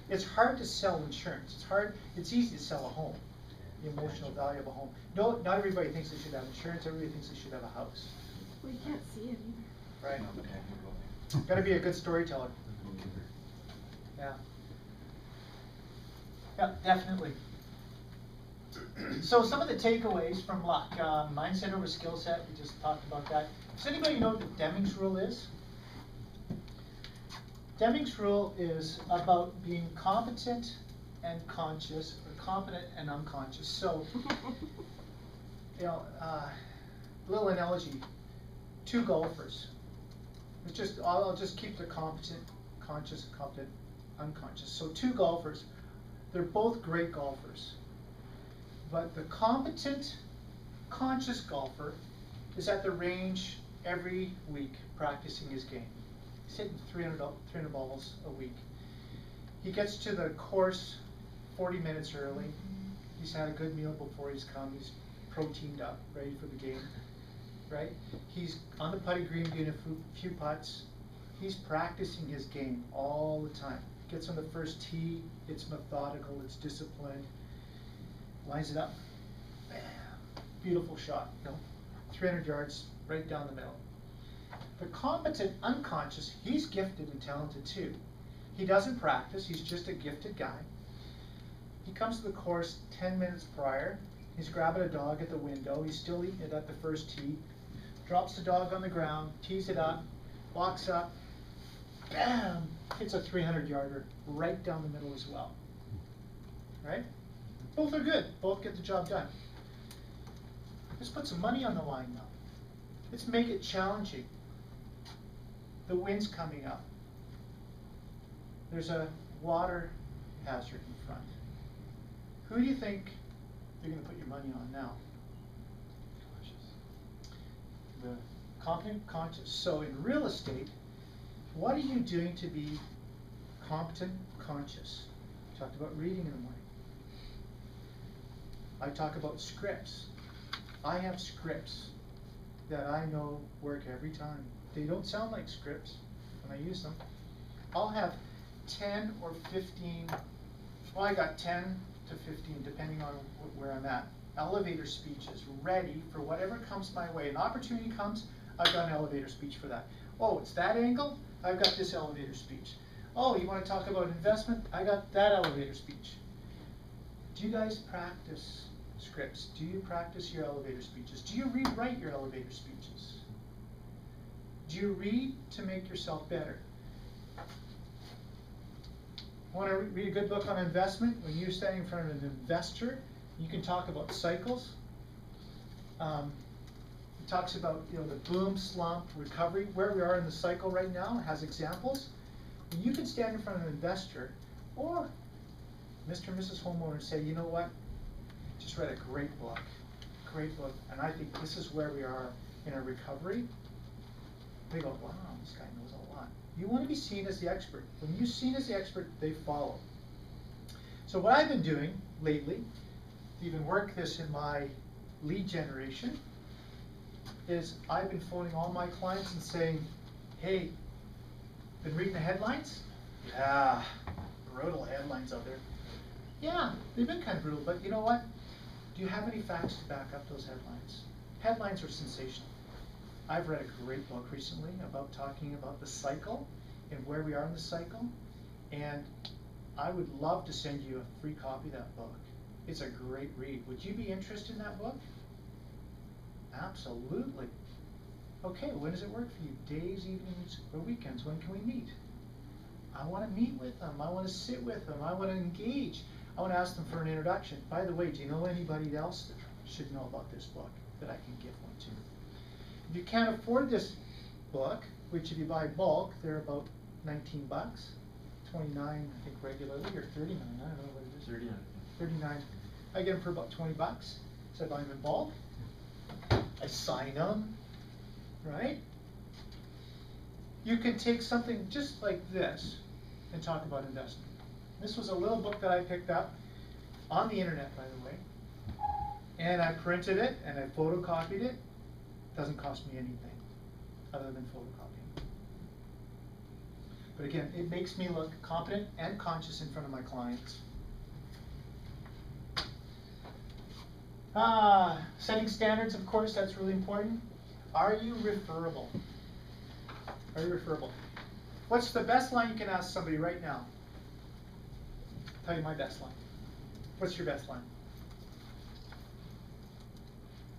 It's hard to sell insurance. It's easy to sell a home, the emotional value of a home. No, not everybody thinks they should have insurance. Everybody thinks they should have a house. Well, you can't see it either. Right. Gotta be a good storyteller. Yeah. Yeah, definitely. So some of the takeaways from luck, mindset over skill set, we just talked about that. Does anybody know what the Deming's rule is? Deming's rule is about being competent and conscious, or competent and unconscious. So, you know, little analogy, two golfers. I'll just keep the competent, conscious, competent, unconscious. So two golfers, they're both great golfers. But the competent, conscious golfer is at the range every week practicing his game. He's hitting 300 balls a week. He gets to the course 40 minutes early. He's had a good meal before he's come. He's proteined up, ready for the game, right? He's on the putting green doing a few putts. He's practicing his game all the time. Gets on the first tee, it's methodical, it's disciplined. Lines it up, bam, beautiful shot, 300 yards right down the middle. The competent unconscious, he's gifted and talented too. He doesn't practice, he's just a gifted guy. He comes to the course 10 minutes prior, he's grabbing a dog at the window, he's still eating it at the first tee, drops the dog on the ground, tees it up, walks up, bam, hits a 300-yarder right down the middle as well, right? Both are good. Both get the job done. Let's put some money on the line now. Let's make it challenging. The wind's coming up. There's a water hazard in front. Who do you think you're going to put your money on now? The competent, conscious. So in real estate, what are you doing to be competent, conscious? We talked about reading in the morning. I talk about scripts. I have scripts that I know work every time. They don't sound like scripts when I use them. I'll have 10 or 15, well, I got 10 to 15 depending on where I'm at. Elevator speeches ready for whatever comes my way. An opportunity comes, I've got an elevator speech for that. Oh, it's that angle? I've got this elevator speech. Oh, you want to talk about investment? I got that elevator speech. Do you guys practice scripts? Do you practice your elevator speeches? Do you rewrite your elevator speeches? Do you read to make yourself better? Want to read a good book on investment? When you're standing in front of an investor, you can talk about cycles. It talks about the boom, slump, recovery, where we are in the cycle right now. It has examples. And you can stand in front of an investor or Mr. and Mrs. Homeowner and say, you know what? Just read a great book, and I think this is where we are in our recovery. They go, wow, this guy knows a lot. You want to be seen as the expert. When you're seen as the expert, they follow. So what I've been doing lately, to even work this in my lead generation, is I've been phoning all my clients and saying, hey, been reading the headlines? Yeah, brutal headlines out there. Yeah, they've been kind of brutal, but you know what? Do you have any facts to back up those headlines? Headlines are sensational. I've read a great book recently about talking about the cycle and where we are in the cycle, and I would love to send you a free copy of that book. It's a great read. Would you be interested in that book? Absolutely. Okay, when does it work for you? Days, evenings, or weekends? When can we meet? I want to meet with them. I want to sit with them. I want to engage. I want to ask them for an introduction. By the way, do you know anybody else that should know about this book that I can give one to? If you can't afford this book, which if you buy bulk, they're about 19 bucks, 29 I think regularly, or 39, I don't know what it is. 39. 39. I get them for about 20 bucks. So I buy them in bulk. I sign them, right? You can take something just like this and talk about investment. This was a little book that I picked up on the internet, by the way. And I printed it and I photocopied it. Doesn't cost me anything other than photocopying. But again, it makes me look competent and conscious in front of my clients. Setting standards, of course, that's really important. Are you referable? Are you referable? What's the best line you can ask somebody right now? I'll tell you my best line. What's your best line?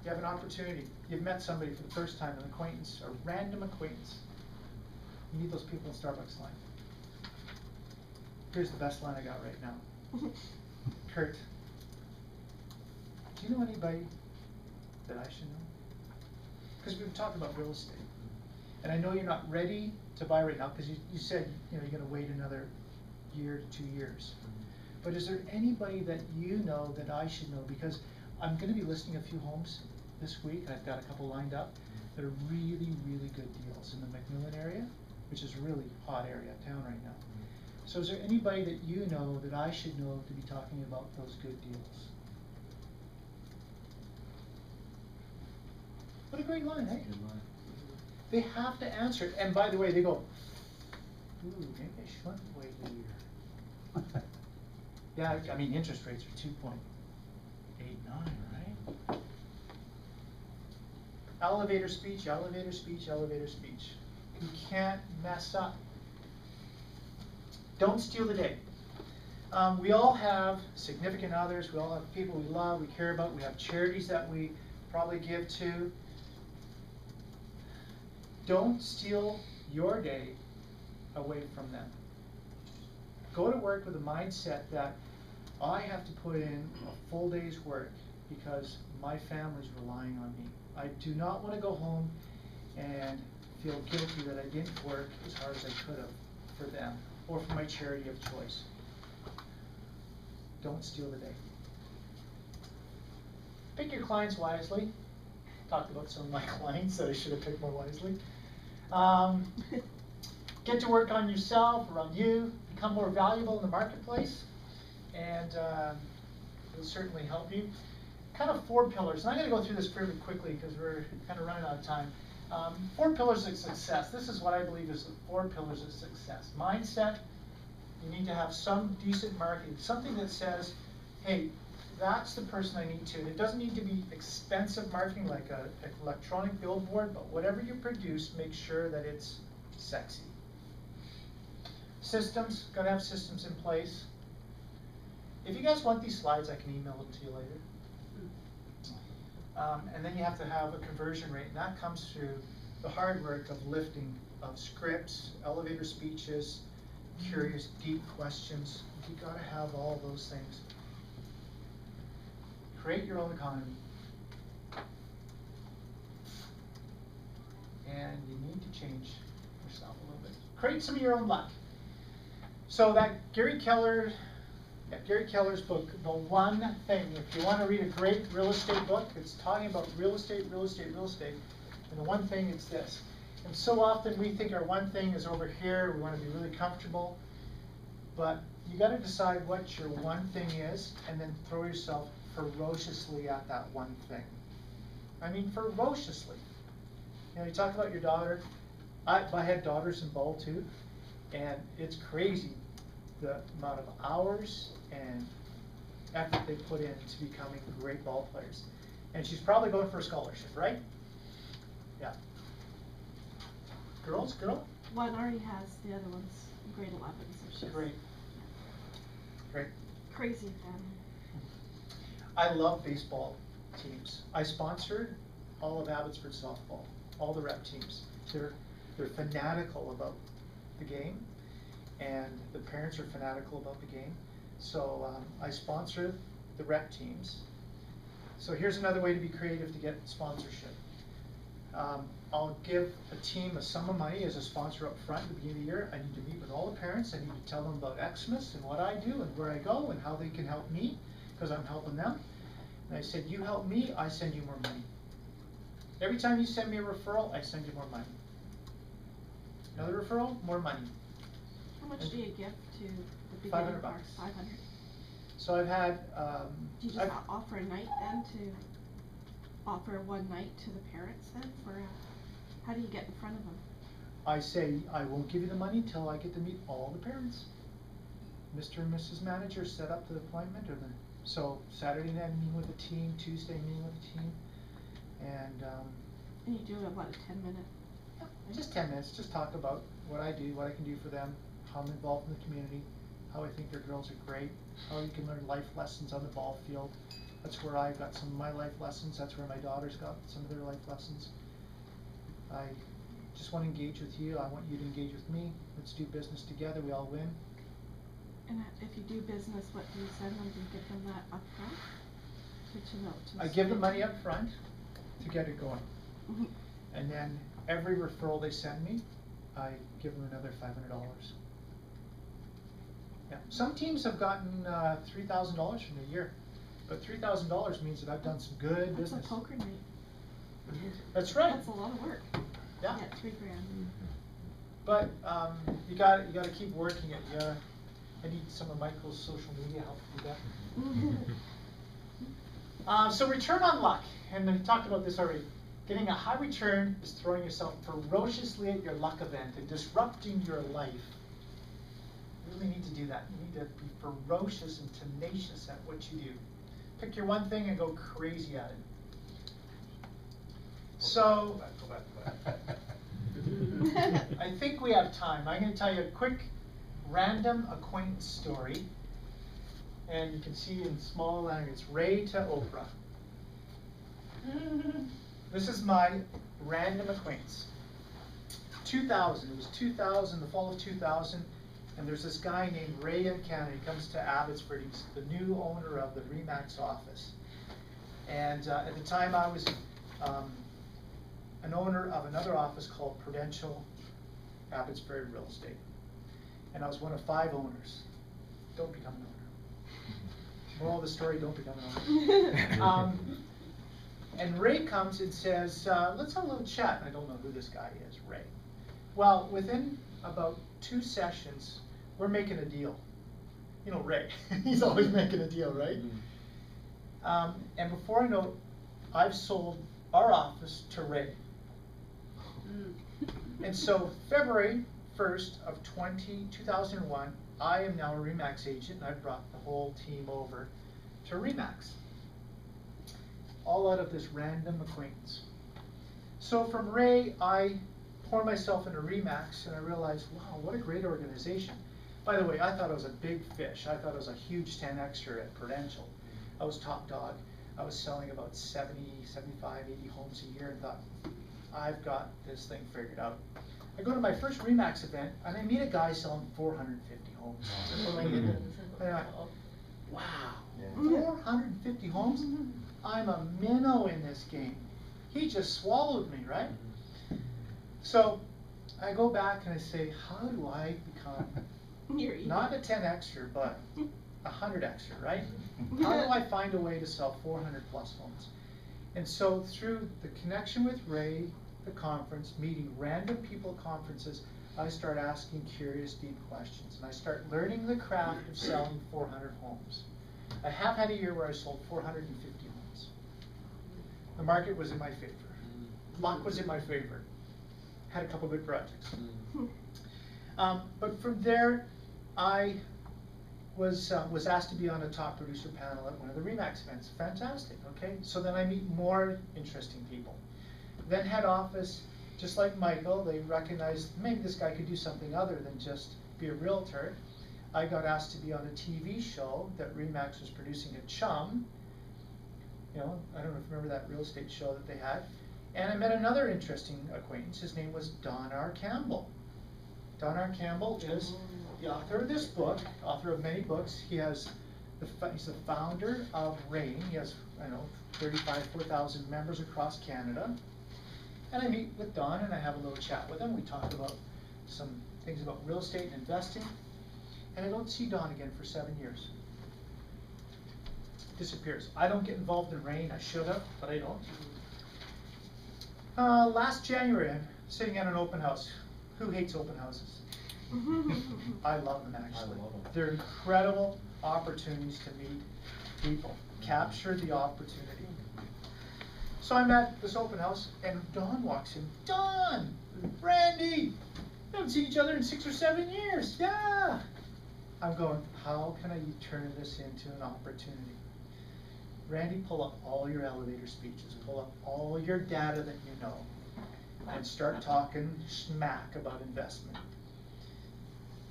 You have an opportunity. You've met somebody for the first time, an acquaintance, a random acquaintance. You need those people in Starbucks line. Here's the best line I got right now. Kurt, do you know anybody that I should know? Because we've talked about real estate. And I know you're not ready to buy right now because you said you're going to wait another year to 2 years. But is there anybody that you know that I should know? Because I'm going to be listing a few homes this week, and I've got a couple lined up that are really, really good deals in the McMillan area, which is a really hot area of town right now. So is there anybody that you know that I should know to be talking about those good deals? What a great line, eh? Good line. They have to answer it. And by the way, they go, ooh, maybe I shouldn't wait a year. Yeah, I mean, interest rates are 2.89, right? Elevator speech, elevator speech, elevator speech. You can't mess up. Don't steal the day. We all have significant others. We all have people we love, we care about. We have charities that we probably give to. Don't steal your day away from them. Go to work with a mindset that I have to put in a full day's work because my family's relying on me. I do not want to go home and feel guilty that I didn't work as hard as I could have for them or for my charity of choice. Don't steal the day. Pick your clients wisely. Talked about some of my clients that I should have picked more wisely. Get to work on yourself or on you, become more valuable in the marketplace, and it'll certainly help you. Kind of 4 pillars, and I'm going to go through this fairly quickly because we're kind of running out of time. 4 pillars of success. This is what I believe is the 4 pillars of success. Mindset, you need to have some decent marketing, something that says, hey, that's the person I need to. And it doesn't need to be expensive marketing like an electronic billboard, but whatever you produce, make sure that it's sexy. Systems, gotta have systems in place. If you guys want these slides, I can email them to you later. And then you have to have a conversion rate, and that comes through the hard work of lifting of scripts, elevator speeches, curious, deep questions. You gotta have all those things. Create your own economy. And you need to change yourself a little bit. Create some of your own luck. So that Gary Keller's book, The One Thing, if you want to read a great real estate book, it's talking about real estate, real estate, real estate. And the one thing is this. And so often we think our one thing is over here, we want to be really comfortable. But you got to decide what your one thing is and then throw yourself ferociously at that one thing. I mean, ferociously. You know, you talk about your daughter. I had daughters in ball too, and it's crazy the amount of hours and effort they put into becoming great ball players. And she's probably going for a scholarship, right? Yeah. Girls? One already has, the other one's grade 11, so she's Great. Great. crazy family. I love baseball teams. I sponsored all of Abbotsford softball, all the rep teams. They're fanatical about the game, and the parents are fanatical about the game. So I sponsored the rep teams. So here's another way to be creative to get sponsorship. I'll give a team a sum of money as a sponsor up front at the beginning of the year. I need to meet with all the parents. I need to tell them about Xmas and what I do and where I go and how they can help me because I'm helping them. And I said, you help me, I send you more money. Every time you send me a referral, I send you more money. Another referral, more money. How much do you give to the $500. beginning part? 500. So I've had. Do you just offer a night then to offer one night to the parents then for? How do you get in front of them? I say, I won't give you the money till I get to meet all the parents. Mr. and Mrs. Manager set up the appointment, so Saturday night meeting with the team, Tuesday meeting with the team, and you do about a 10-minute. just 10 minutes, just talk about what I do, what I can do for them, how I'm involved in the community, how I think their girls are great, how you can learn life lessons on the ball field. That's where I got some of my life lessons, that's where my daughters got some of their life lessons. I just want to engage with you, I want you to engage with me, let's do business together, we all win. And if you do business, what do you send them? Do you give them that up front? I give them money up front to get it going. And then every referral they send me, I give them another $500. Yeah. Some teams have gotten $3,000 from a year, but $3,000 means that I've done some good business. That's a poker night. That's right. That's a lot of work. Yeah. You get $3 grand. But you got to keep working it. Yeah. I need some of Michael's social media help to do that. So return on luck, and we talked about this already. Getting a high return is throwing yourself ferociously at your luck event and disrupting your life. You really need to do that. You need to be ferocious and tenacious at what you do. Pick your one thing and go crazy at it. So, Go back. I think we have time. I'm going to tell you a quick random acquaintance story. And you can see in small letters, it's Ray to Oprah. This is my random acquaintance. 2000, it was 2000, the fall of 2000, and there's this guy named Ray Yenkana. He comes to Abbotsford. He's the new owner of the RE/MAX office. And at the time I was an owner of another office called Prudential Abbotsford Real Estate. And I was one of 5 owners. Don't become an owner. Moral of the story, don't become an owner. And Ray comes and says, let's have a little chat. And I don't know who this guy is, Ray. Well, within about 2 sessions, we're making a deal. You know Ray, he's always making a deal, right? And before I know it, I've sold our office to Ray. And so February 1st of 2001, I am now a RE/MAX agent, and I've brought the whole team over to RE/MAX. All out of this random acquaintance. So from Ray, I pour myself into RE/MAX, and I realized, wow, what a great organization. By the way, I thought I was a big fish. I thought I was a huge 10Xer at Prudential. I was top dog. I was selling about 70, 75, 80 homes a year, and thought, I've got this thing figured out. I go to my first RE/MAX event, and I meet a guy selling 450 homes. And I'm like, wow, 450 homes? I'm a minnow in this game. He just swallowed me, right? So I go back and I say, how do I become not a 10Xer, but a 100Xer, right? How do I find a way to sell 400 plus homes? And so through the connection with Ray, the conference, meeting random people at conferences, I start asking curious, deep questions. And I start learning the craft of selling 400 homes. I have had a year where I sold 450 homes. The market was in my favor. Luck was in my favor. Had a couple good projects. But from there, I was asked to be on a top producer panel at one of the RE/MAX events. Fantastic, okay? So then I meet more interesting people. Then head office, just like Michael, they recognized maybe this guy could do something other than just be a realtor. I got asked to be on a TV show that RE/MAX was producing at Chum. You know, I don't know if you remember that real estate show that they had. And I met another interesting acquaintance. His name was Don R. Campbell. Don R. Campbell is the author of this book, author of many books. He's the founder of RAIN. He has, 4,000 members across Canada. And I meet with Don and I have a little chat with him. We talk about some things about real estate and investing. And I don't see Don again for 7 years. Disappears. I don't get involved in RAIN. I should have, but I don't. Last January, I'm sitting at an open house. Who hates open houses? I love them, actually. I love them. They're incredible opportunities to meet people. Capture the opportunity. So I'm at this open house, and Don walks in. Don! Randy! haven't seen each other in 6 or 7 years. Yeah. I'm going, how can I turn this into an opportunity? Randy, pull up all your elevator speeches, pull up all your data that you know, and start talking smack about investment.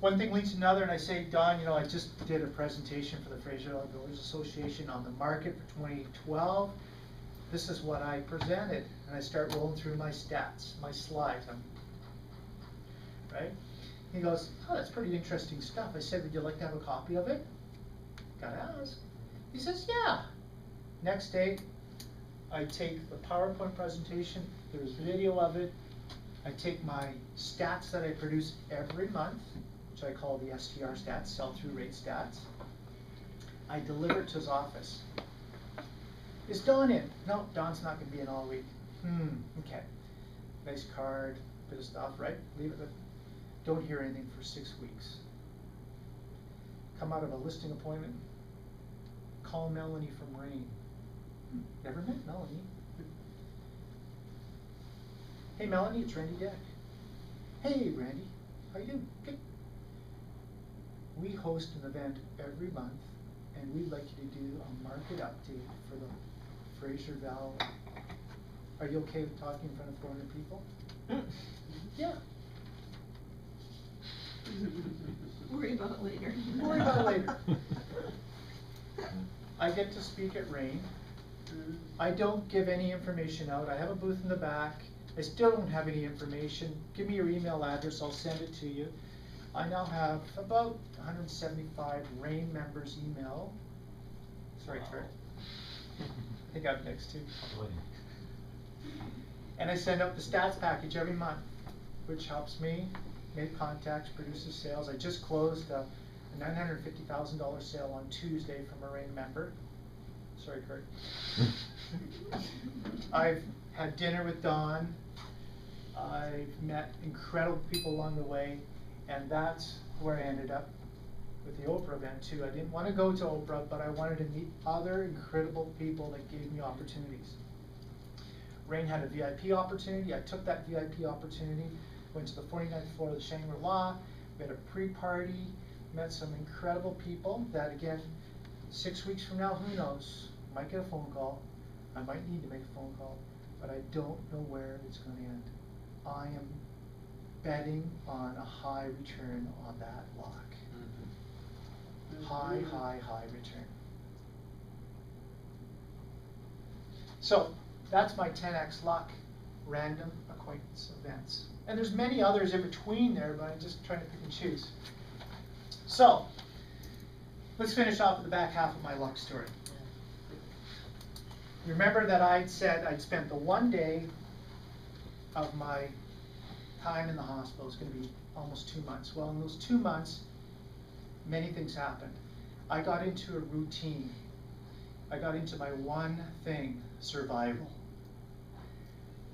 One thing leads to another, and I say, Don, you know, I just did a presentation for the Fraser Valley Builders Association on the market for 2012. This is what I presented, and I start rolling through my stats, my slides, right? He goes, oh, that's pretty interesting stuff. I said, would you like to have a copy of it? Gotta ask. He says, yeah. Next day, I take the PowerPoint presentation, there's video of it. I take my stats that I produce every month, which I call the STR stats, sell-through rate stats. I deliver it to his office. Is Don in? No, Don's not gonna be in all week. Okay. Nice card, bit of stuff, right? Leave it. Don't hear anything for 6 weeks. Come out of a listing appointment. Call Melanie from Rain. Never met Melanie. Hey Melanie, it's Randy Dyck. Hey Randy, how you doing? Good. We host an event every month, and we'd like you to do a market update for the Fraser Valley. Are you okay with talking in front of 400 people? Yeah. Worry about it later. Worry about it later. I get to speak at Rain. I don't give any information out. I have a booth in the back. I still don't have any information. Give me your email address, I'll send it to you. I now have about 175 Rain members' email. Sorry, Kurt. I think I'm next too. And I send out the stats package every month, which helps me make contacts, produces sales. I just closed a $950,000 sale on Tuesday from a Rain member. Sorry, Kurt. I've had dinner with Don. I've met incredible people along the way, and that's where I ended up with the Oprah event too. I didn't want to go to Oprah, but I wanted to meet other incredible people that gave me opportunities. Rain had a VIP opportunity. I took that VIP opportunity, went to the 49th floor of the Shangri-La, we had a pre-party, met some incredible people that, again, 6 weeks from now, who knows, might get a phone call. I might need to make a phone call, but I don't know where it's going to end. I am betting on a high return on that lock. High, high, high return. So that's my 10x luck random acquaintance events. And there's many others in between there, but I'm just trying to pick and choose. So let's finish off with the back half of my luck story. Remember that I'd said I'd spent the one day of my time in the hospital. It's going to be almost 2 months. Well, in those 2 months, many things happened. I got into a routine. I got into my one thing, survival.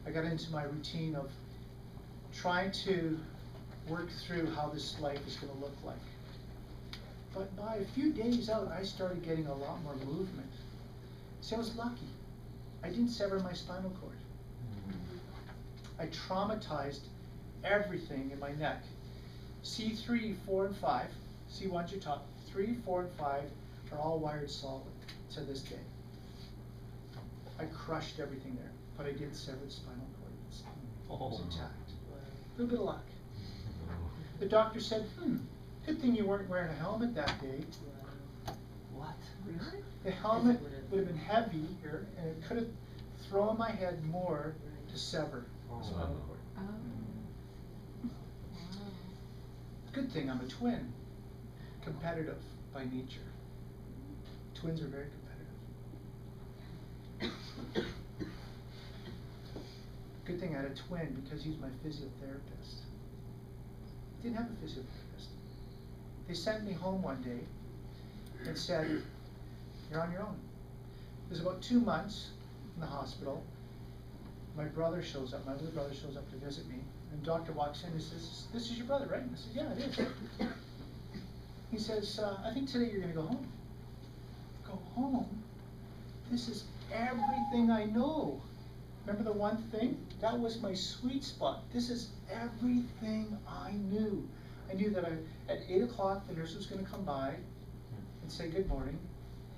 I got into my routine of trying to work through how this life is going to look like. But by a few days out, I started getting a lot more movement. So I was lucky. I didn't sever my spinal cord. I traumatized everything in my neck. C3, 4, and 5, C1's your top, 3, 4, and 5 are all wired solid to this day. I crushed everything there, but I didn't sever the spinal cord. It's intact. A little bit of luck. The doctor said, good thing you weren't wearing a helmet that day. What? Really? The helmet would have been heavy here, and it could have thrown my head more to sever the spinal cord. Oh. Wow. Good thing I'm a twin. Competitive by nature. Twins are very competitive. Good thing I had a twin because he's my physiotherapist. Didn't have a physiotherapist. They sent me home one day and said, you're on your own. It was about 2 months in the hospital. My brother shows up, my little brother shows up to visit me, and the doctor walks in and says, this is your brother, right? And I said, yeah, it is. He says, I think today you're going to go home. Go home? This is everything I know. Remember the one thing? That was my sweet spot. This is everything I knew. I knew that at 8 o'clock the nurse was going to come by and say good morning.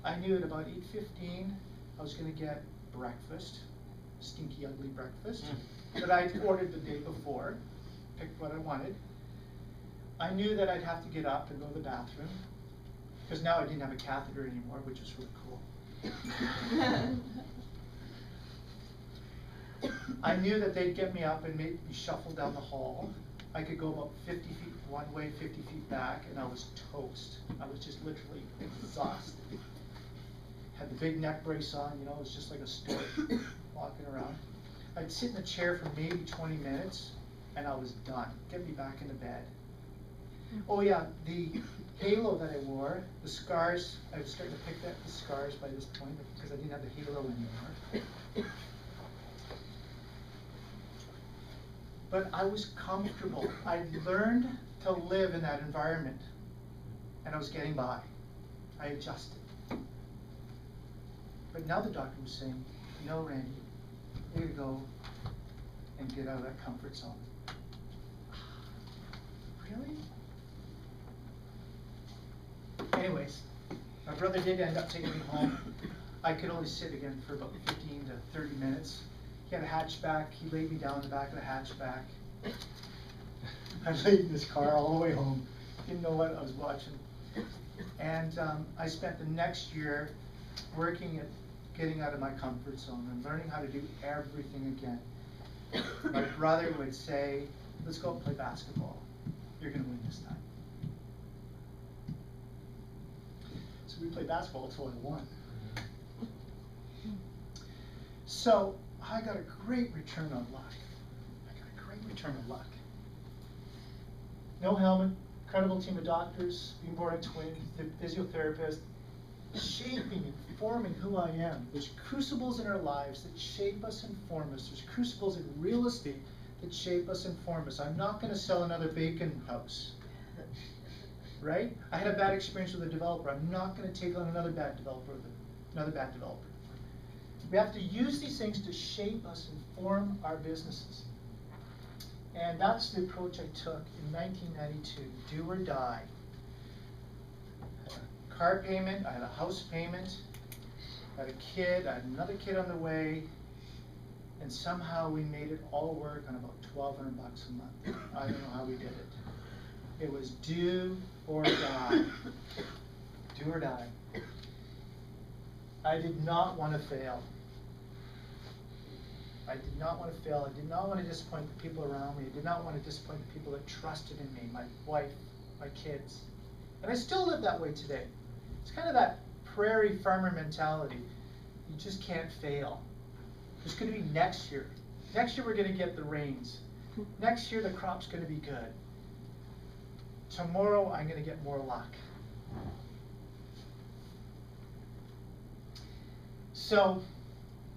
I knew at about 8:15 I was going to get breakfast, stinky ugly breakfast, that I'd ordered the day before, picked what I wanted. I knew that I'd have to get up and go to the bathroom, because now I didn't have a catheter anymore, which was really cool. I knew that they'd get me up and make me shuffle down the hall. I could go about 50 feet one way, 50 feet back, and I was toast. I was just literally exhausted. Had the big neck brace on, you know, it was just like a stork walking around. I'd sit in the chair for maybe 20 minutes, and I was done. Get me back into bed. Oh yeah, the halo that I wore, the scars, I was starting to pick up the scars by this point because I didn't have the halo anymore. But I was comfortable. I learned to live in that environment, and I was getting by. I adjusted. But now the doctor was saying, no, Randy, you gotta go and get out of that comfort zone. Really? Anyways, my brother did end up taking me home. I could only sit again for about 15 to 30 minutes. He had a hatchback. He laid me down in the back of the hatchback. I laid in this car all the way home. Didn't know what I was watching. And I spent the next year working at getting out of my comfort zone and learning how to do everything again. My brother would say, let's go and play basketball. You're going to win this time. So we played basketball until I won. So I got a great return on luck. Return of luck. No helmet, incredible team of doctors, being born a twin, the physiotherapist, shaping and forming who I am. There's crucibles in our lives that shape us and form us. There's crucibles in real estate that shape us and form us. I'm not going to sell another bacon house. Right? I had a bad experience with a developer. I'm not going to take on another bad developer. We have to use these things to shape us and form our businesses. And that's the approach I took in 1992, do or die. I had a car payment, I had a house payment, I had a kid, I had another kid on the way, and somehow we made it all work on about $1,200 a month. I don't know how we did it. It was do or die. Do or die. I did not want to fail. I did not want to fail. I did not want to disappoint the people around me. I did not want to disappoint the people that trusted in me, my wife, my kids. And I still live that way today. It's kind of that prairie farmer mentality. You just can't fail. There's going to be next year. Next year we're going to get the rains. Next year the crop's going to be good. Tomorrow I'm going to get more luck. So,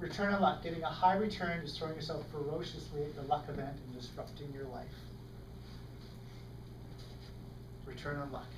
return on luck. Getting a high return is throwing yourself ferociously at the luck event and disrupting your life. Return on luck.